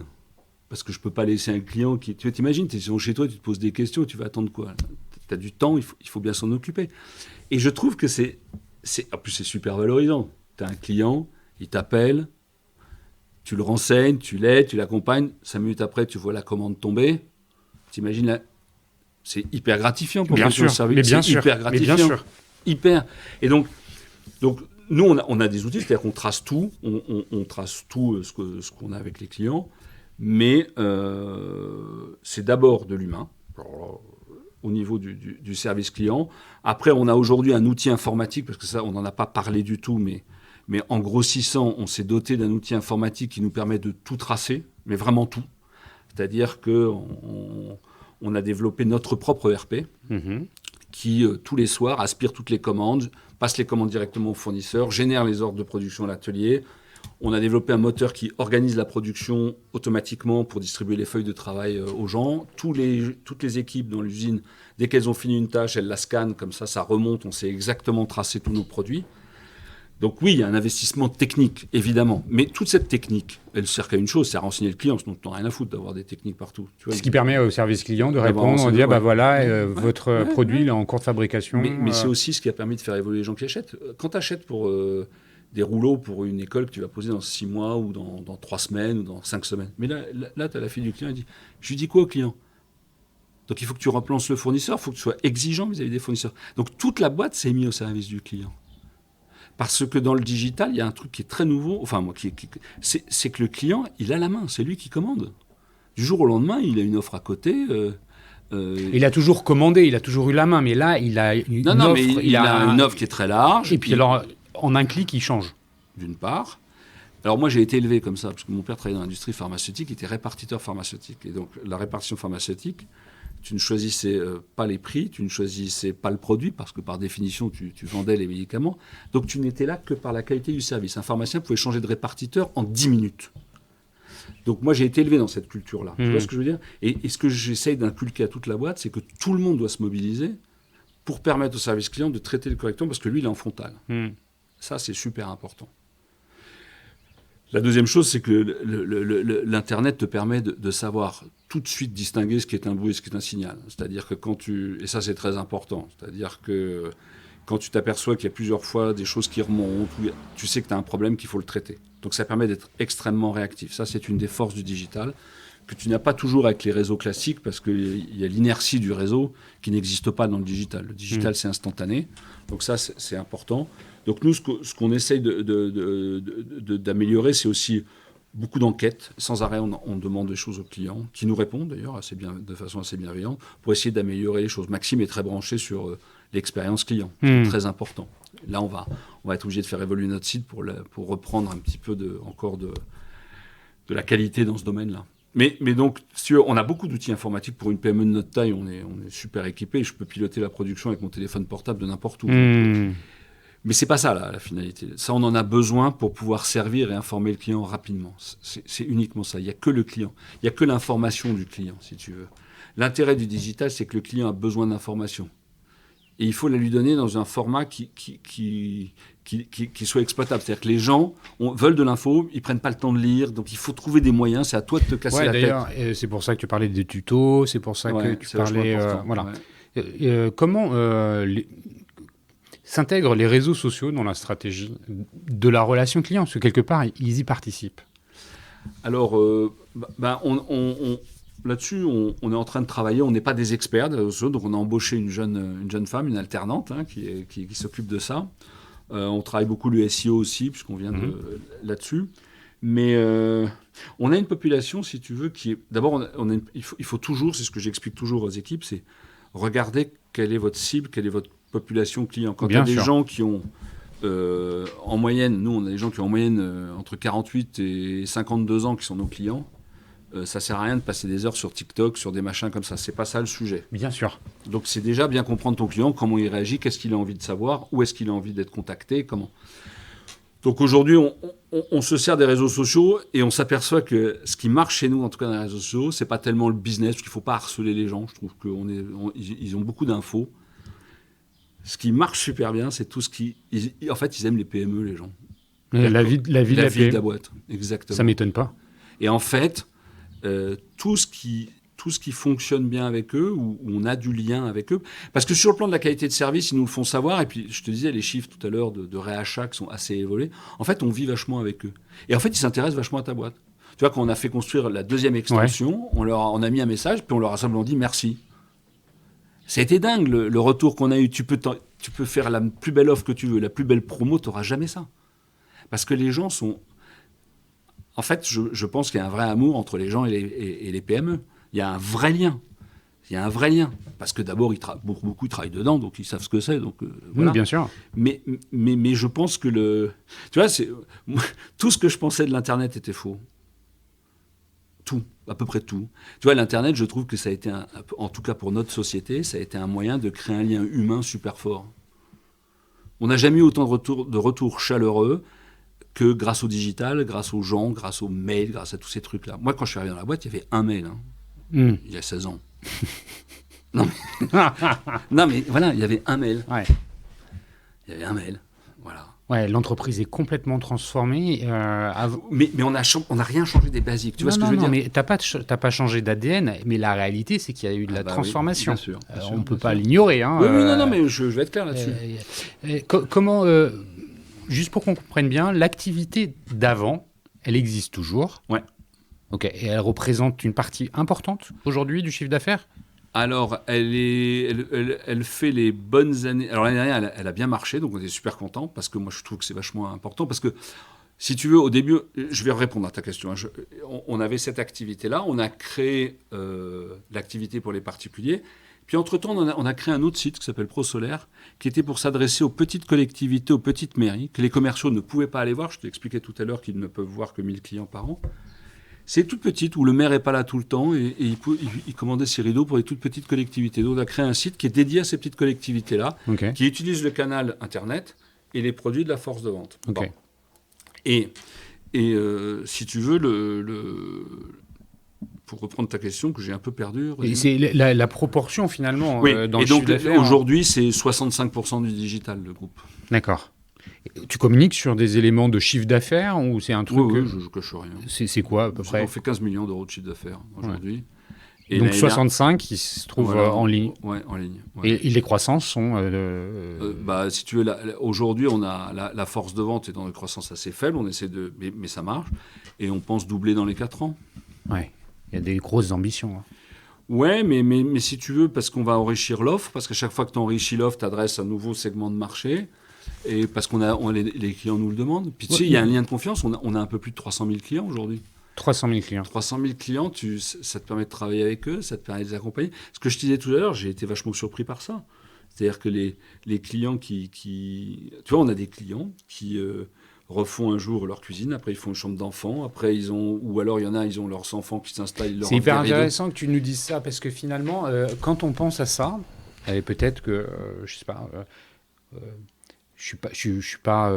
Parce que je ne peux pas laisser un client qui... Tu t'imagines, tu es chez toi, tu te poses des questions, tu vas attendre quoi? Tu as du temps, il faut bien s'en occuper. Et je trouve que en plus, c'est super valorisant. Tu as un client, il t'appelle, tu le renseignes, tu l'aides, tu l'accompagnes. 5 minutes après, tu vois la commande tomber. T'imagines là, c'est hyper gratifiant pour bien sûr, service. Mais bien sûr, hyper gratifiant. Mais bien sûr. Hyper. Et donc nous, on a des outils, c'est-à-dire qu'on trace tout, on trace tout ce qu'on a avec les clients, mais c'est d'abord de l'humain, au niveau du service client. Après, on a aujourd'hui un outil informatique, parce que ça, on n'en a pas parlé du tout, mais Mais en grossissant, on s'est doté d'un outil informatique qui nous permet de tout tracer, mais vraiment tout. C'est-à-dire qu'on a développé notre propre ERP qui, tous les soirs, aspire toutes les commandes, passe les commandes directement au fournisseur, génère les ordres de production à l'atelier. On a développé un moteur qui organise la production automatiquement pour distribuer les feuilles de travail aux gens. Toutes les équipes dans l'usine, dès qu'elles ont fini une tâche, elles la scannent, comme ça remonte, on sait exactement tracer tous nos produits. Donc oui, il y a un investissement technique, évidemment. Mais toute cette technique, elle sert qu'à une chose, c'est à renseigner le client, sinon tu n'en as rien à foutre d'avoir des techniques partout. Tu vois, Ce qui permet au service client de répondre, de dire, votre produit il est en cours de fabrication. Mais c'est aussi ce qui a permis de faire évoluer les gens qui achètent. Quand tu achètes pour des rouleaux pour une école que tu vas poser dans 6 mois ou dans 3 semaines ou dans 5 semaines, mais là tu as la fille du client, elle dit, je lui dis quoi au client ? Donc il faut que tu relances le fournisseur, il faut que tu sois exigeant vis-à-vis des fournisseurs. Donc toute la boîte s'est mise au service du client. Parce que dans le digital, il y a un truc qui est très nouveau, c'est que le client, il a la main, c'est lui qui commande. Du jour au lendemain, il a une offre à côté. Il a toujours commandé, il a toujours eu la main, mais là, il a une offre. Mais il a une offre qui est très large. Et puis alors, en un clic, il change. D'une part. Alors moi, j'ai été élevé comme ça, parce que mon père travaillait dans l'industrie pharmaceutique, il était répartiteur pharmaceutique. Et donc, la répartition pharmaceutique, tu ne choisissais pas les prix, tu ne choisissais pas le produit, parce que par définition, tu vendais les médicaments. Donc, tu n'étais là que par la qualité du service. Un pharmacien pouvait changer de répartiteur en 10 minutes. Donc, moi, j'ai été élevé dans cette culture-là. Tu vois ce que je veux dire ? Et ce que j'essaye d'inculquer à toute la boîte, c'est que tout le monde doit se mobiliser pour permettre au service client de traiter le correctement, parce que lui, il est en frontal. Ça, c'est super important. La deuxième chose, c'est que l'Internet te permet de savoir tout de suite distinguer ce qui est un bruit et ce qui est un signal. C'est-à-dire que et ça c'est très important, c'est-à-dire que quand tu t'aperçois qu'il y a plusieurs fois des choses qui remontent, tu sais que tu as un problème qu'il faut le traiter. Donc ça permet d'être extrêmement réactif. Ça, c'est une des forces du digital que tu n'as pas toujours avec les réseaux classiques, parce qu'il y a l'inertie du réseau qui n'existe pas dans le digital. Le digital, c'est instantané. Donc ça, c'est important. Donc nous, ce qu'on essaye d'améliorer, c'est aussi beaucoup d'enquêtes. Sans arrêt, on demande des choses aux clients, qui nous répondent d'ailleurs de façon assez bienveillante, pour essayer d'améliorer les choses. Maxime est très branché sur l'expérience client, c'est très important. Là, on va être obligé de faire évoluer notre site pour reprendre un petit peu encore de la qualité dans ce domaine-là. Mais donc, on a beaucoup d'outils informatiques pour une PME de notre taille. On est super équipé. Je peux piloter la production avec mon téléphone portable de n'importe où. Mais c'est pas ça la finalité. Ça, on en a besoin pour pouvoir servir et informer le client rapidement. C'est uniquement ça. Il n'y a que le client. Il n'y a que l'information du client, si tu veux. L'intérêt du digital, c'est que le client a besoin d'informations. Et il faut la lui donner dans un format qui soit exploitable. C'est-à-dire que les gens veulent de l'info, ils ne prennent pas le temps de lire, donc il faut trouver des moyens. C'est à toi de te casser la tête. D'ailleurs, c'est pour ça que tu parlais des tutos, c'est pour ça que tu parlais... voilà. Comment s'intègrent les réseaux sociaux dans la stratégie de la relation client ? Parce que quelque part, ils y participent. Alors, là-dessus, on est en train de travailler. On n'est pas des experts des réseaux sociaux, donc on a embauché une jeune femme, une alternante, qui s'occupe de ça. On travaille beaucoup le SEO aussi, puisqu'on vient là-dessus. Mais on a une population, si tu veux, qui est... D'abord, il faut toujours, c'est ce que j'explique toujours aux équipes, c'est regarder quelle est votre cible, quelle est votre population client. Quand il y a des gens qui ont, en moyenne, nous, on a des gens qui ont en moyenne entre 48 et 52 ans qui sont nos clients, ça sert à rien de passer des heures sur TikTok, sur des machins comme ça. C'est pas ça le sujet. Bien sûr. Donc, c'est déjà bien comprendre ton client, comment il réagit, qu'est-ce qu'il a envie de savoir, où est-ce qu'il a envie d'être contacté, comment. Donc, aujourd'hui, on se sert des réseaux sociaux et on s'aperçoit que ce qui marche chez nous, en tout cas dans les réseaux sociaux, c'est pas tellement le business, parce qu'il faut pas harceler les gens. Je trouve qu'ils ont beaucoup d'infos. Ce qui marche super bien, c'est tout ce qui... En fait, ils aiment les PME, les gens. La vie de la boîte, exactement. Ça m'étonne pas. Et en fait, tout ce qui fonctionne bien avec eux, où on a du lien avec eux, parce que sur le plan de la qualité de service, ils nous le font savoir, et puis je te disais, les chiffres tout à l'heure de réachat qui sont assez évolués, en fait, on vit vachement avec eux. Et en fait, ils s'intéressent vachement à ta boîte. Tu vois, quand on a fait construire la deuxième extension, on a mis un message, puis on leur a simplement dit merci. Ça a été dingue, le retour qu'on a eu. Tu peux faire la plus belle offre que tu veux, la plus belle promo, tu n'auras jamais ça. Parce que les gens sont... En fait, je pense qu'il y a un vrai amour entre les gens et les PME. Il y a un vrai lien. Il y a un vrai lien. Parce que d'abord, beaucoup travaillent dedans, donc ils savent ce que c'est. Donc, voilà. Bien sûr. Mais je pense que tu vois, tout ce que je pensais de l'Internet était faux. Tout, à peu près tout. Tu vois, l'Internet, je trouve que ça a été, en tout cas pour notre société, ça a été un moyen de créer un lien humain super fort. On n'a jamais eu autant de retours chaleureux que grâce au digital, grâce aux gens, grâce aux mails, grâce à tous ces trucs-là. Moi, quand je suis arrivé dans la boîte, il y avait un mail, il y a 16 ans. non, mais voilà, il y avait un mail. Ouais. Il y avait un mail, voilà. Ouais, l'entreprise est complètement transformée. Mais on n'a rien changé des basiques. Tu vois ce que je veux dire ? Mais t'as pas changé d'ADN. Mais la réalité, c'est qu'il y a eu de la transformation. Oui, bien sûr, on ne peut pas l'ignorer. Hein, oui, non, mais je vais être clair là-dessus. Comment, juste pour qu'on comprenne bien, l'activité d'avant, elle existe toujours. Ouais. Ok. Et elle représente une partie importante aujourd'hui du chiffre d'affaires ? Alors, elle fait les bonnes années. Alors, l'année dernière, elle a bien marché, donc on est super content, parce que moi, je trouve que c'est vachement important. Parce que, si tu veux, au début, je vais répondre à ta question. On avait cette activité-là, on a créé l'activité pour les particuliers. Puis, entre-temps, on a créé un autre site qui s'appelle ProSolaire, qui était pour s'adresser aux petites collectivités, aux petites mairies, que les commerciaux ne pouvaient pas aller voir. Je t'ai expliqué tout à l'heure qu'ils ne peuvent voir que 1000 clients par an. C'est toute petite, où le maire n'est pas là tout le temps, et il commandait ses rideaux pour les toutes petites collectivités. Donc on a créé un site qui est dédié à ces petites collectivités-là, qui utilise le canal Internet et les produits de la force de vente. Okay. Bon. Et si tu veux, pour reprendre ta question, que j'ai un peu perdue... Et c'est la proportion, finalement, oui. dans et le donc, chiffre d'affaires. Aujourd'hui, c'est 65% du digital, le groupe. D'accord. Tu communiques sur des éléments de chiffre d'affaires ou c'est un truc... Oui, je ne cache rien. C'est quoi, à peu près ? On fait 15 millions d'euros de chiffre d'affaires aujourd'hui. Ouais. Et donc 65 qui se trouvent en ligne. Oui, en ligne. Ouais. Et les croissances sont... si tu veux, aujourd'hui, on a la force de vente est dans une croissance assez faible. On essaie mais ça marche. Et on pense doubler dans les 4 ans. Oui, il y a des grosses ambitions. Hein. Ouais, mais si tu veux, parce qu'on va enrichir l'offre, parce qu'à chaque fois que tu enrichis l'offre, tu adresses un nouveau segment de marché. Et parce les clients nous le demandent. Puis tu sais, il y a un lien de confiance. On a un peu plus de 300 000 clients aujourd'hui. 300 000 clients. 300 000 clients, ça te permet de travailler avec eux, ça te permet de les accompagner. Ce que je te disais tout à l'heure, j'ai été vachement surpris par ça. C'est-à-dire que les clients qui... Tu vois, on a des clients qui refont un jour leur cuisine, après ils font une chambre d'enfants, après ou alors il y en a, ils ont leurs enfants qui s'installent. C'est hyper intéressant que tu nous dises ça, parce que finalement, quand on pense à ça, et peut-être que, je sais pas... je suis pas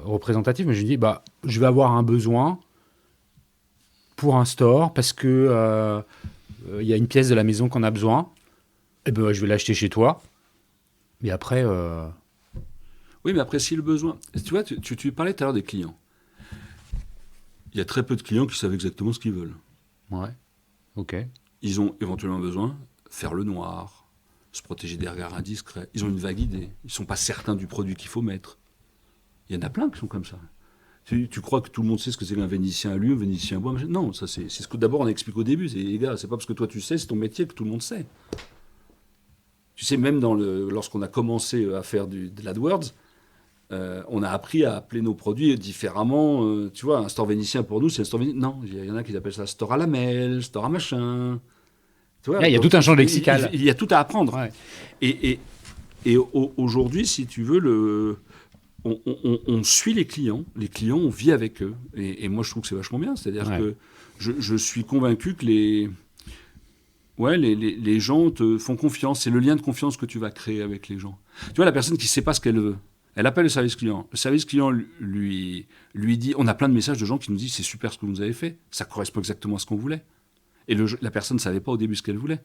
représentatif, mais je dis, je vais avoir un besoin pour un store parce que y a une pièce de la maison qu'on a besoin. Et je vais l'acheter chez toi. Mais après... Oui, mais après, si le besoin... Tu vois, tu parlais tout à l'heure des clients. Il y a très peu de clients qui savent exactement ce qu'ils veulent. Ouais, ok. Ils ont éventuellement besoin de faire le noir, se protéger des regards indiscrets. Ils ont une vague idée. Ils ne sont pas certains du produit qu'il faut mettre. Il y en a plein qui sont comme ça. Tu crois que tout le monde sait ce que c'est qu'un vénitien à lui, un vénitien à bois? Non, ça c'est ce que d'abord on explique au début. Les gars, c'est pas parce que toi tu sais, c'est ton métier que tout le monde sait. Tu sais, même lorsqu'on a commencé à faire de l'AdWords, on a appris à appeler nos produits différemment. Tu vois, un store vénitien pour nous, c'est un store vénitien. Non, il y en a qui appellent ça store à lamelles, store à machin. Tu vois, il y a tout un champ lexical. Il y a tout à apprendre. Ouais. Et aujourd'hui, si tu veux, on suit les clients, on vit avec eux. Et moi, je trouve que c'est vachement bien. C'est-à-dire que je suis convaincu que les gens te font confiance. C'est le lien de confiance que tu vas créer avec les gens. Tu vois, la personne qui ne sait pas ce qu'elle veut, elle appelle le service client. Le service client lui dit... On a plein de messages de gens qui nous disent « C'est super ce que vous avez fait. Ça correspond exactement à ce qu'on voulait. » Et la personne ne savait pas au début ce qu'elle voulait.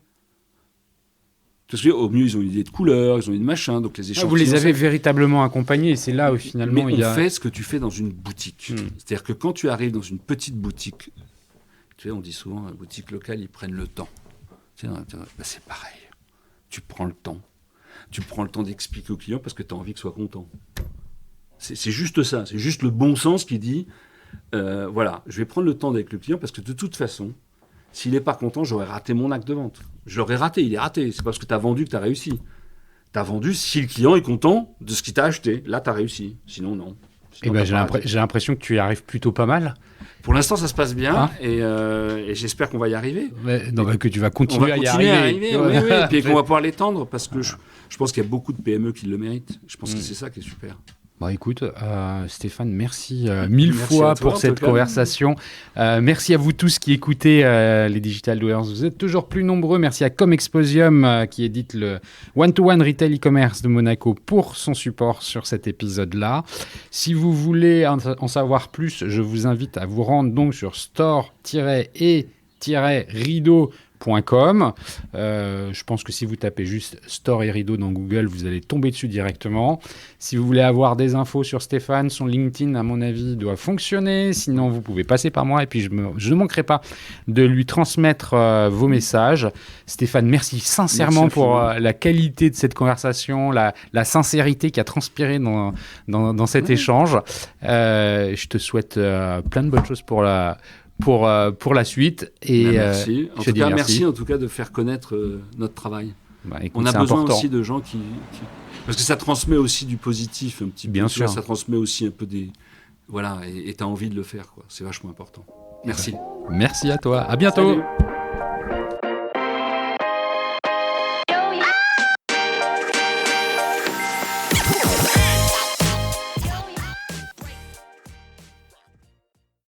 Parce qu'au mieux, ils ont une idée de couleur, ils ont une machin, donc les échantillons... Vous les avez véritablement accompagnés, c'est là où finalement Mais on fait ce que tu fais dans une boutique. C'est-à-dire que quand tu arrives dans une petite boutique, tu sais, on dit souvent, la boutique locale, ils prennent le temps. Tu sais, c'est pareil. Tu prends le temps. Tu prends le temps d'expliquer au client parce que tu as envie qu'il soit content. C'est juste ça, c'est juste le bon sens qui dit, voilà, je vais prendre le temps avec le client parce que de toute façon, s'il n'est pas content, j'aurais raté mon acte de vente. Je l'aurais raté, il est raté. C'est parce que tu as vendu que tu as réussi. Tu as vendu si le client est content de ce qu'il t'a acheté. Là, tu as réussi. Sinon, non. Eh ben, j'ai l'impression que tu y arrives plutôt pas mal. Pour l'instant, ça se passe bien et j'espère qu'on va y arriver. Que tu vas continuer à y arriver. Oui, et puis qu'on va pouvoir l'étendre parce que je pense qu'il y a beaucoup de PME qui le méritent. Je pense que c'est ça qui est super. Bon, écoute, Stéphane, merci mille fois pour cette conversation. Merci à vous tous qui écoutez les Digital Doers. Vous êtes toujours plus nombreux. Merci à Comexposium qui édite le One-to-One Retail e-commerce de Monaco pour son support sur cet épisode-là. Si vous voulez en savoir plus, je vous invite à vous rendre donc sur store-et-rideau.com. Je pense que si vous tapez juste Store et Rideau dans Google, vous allez tomber dessus directement. Si vous voulez avoir des infos sur Stéphane, son LinkedIn, à mon avis, doit fonctionner. Sinon, vous pouvez passer par moi et puis je ne manquerai pas de lui transmettre vos messages. Stéphane, merci sincèrement pour la qualité de cette conversation, la sincérité qui a transpiré dans cet échange. Je te souhaite plein de bonnes choses pour la suite. Et, merci. En tout cas, merci en tout cas de faire connaître notre travail. Écoute, on a besoin important. aussi de gens qui... Parce que ça transmet aussi du positif un petit peu. Bien sûr. Ça transmet aussi un peu des... Voilà, et tu as envie de le faire, quoi. C'est vachement important. Merci. Merci à toi. À bientôt. Salut.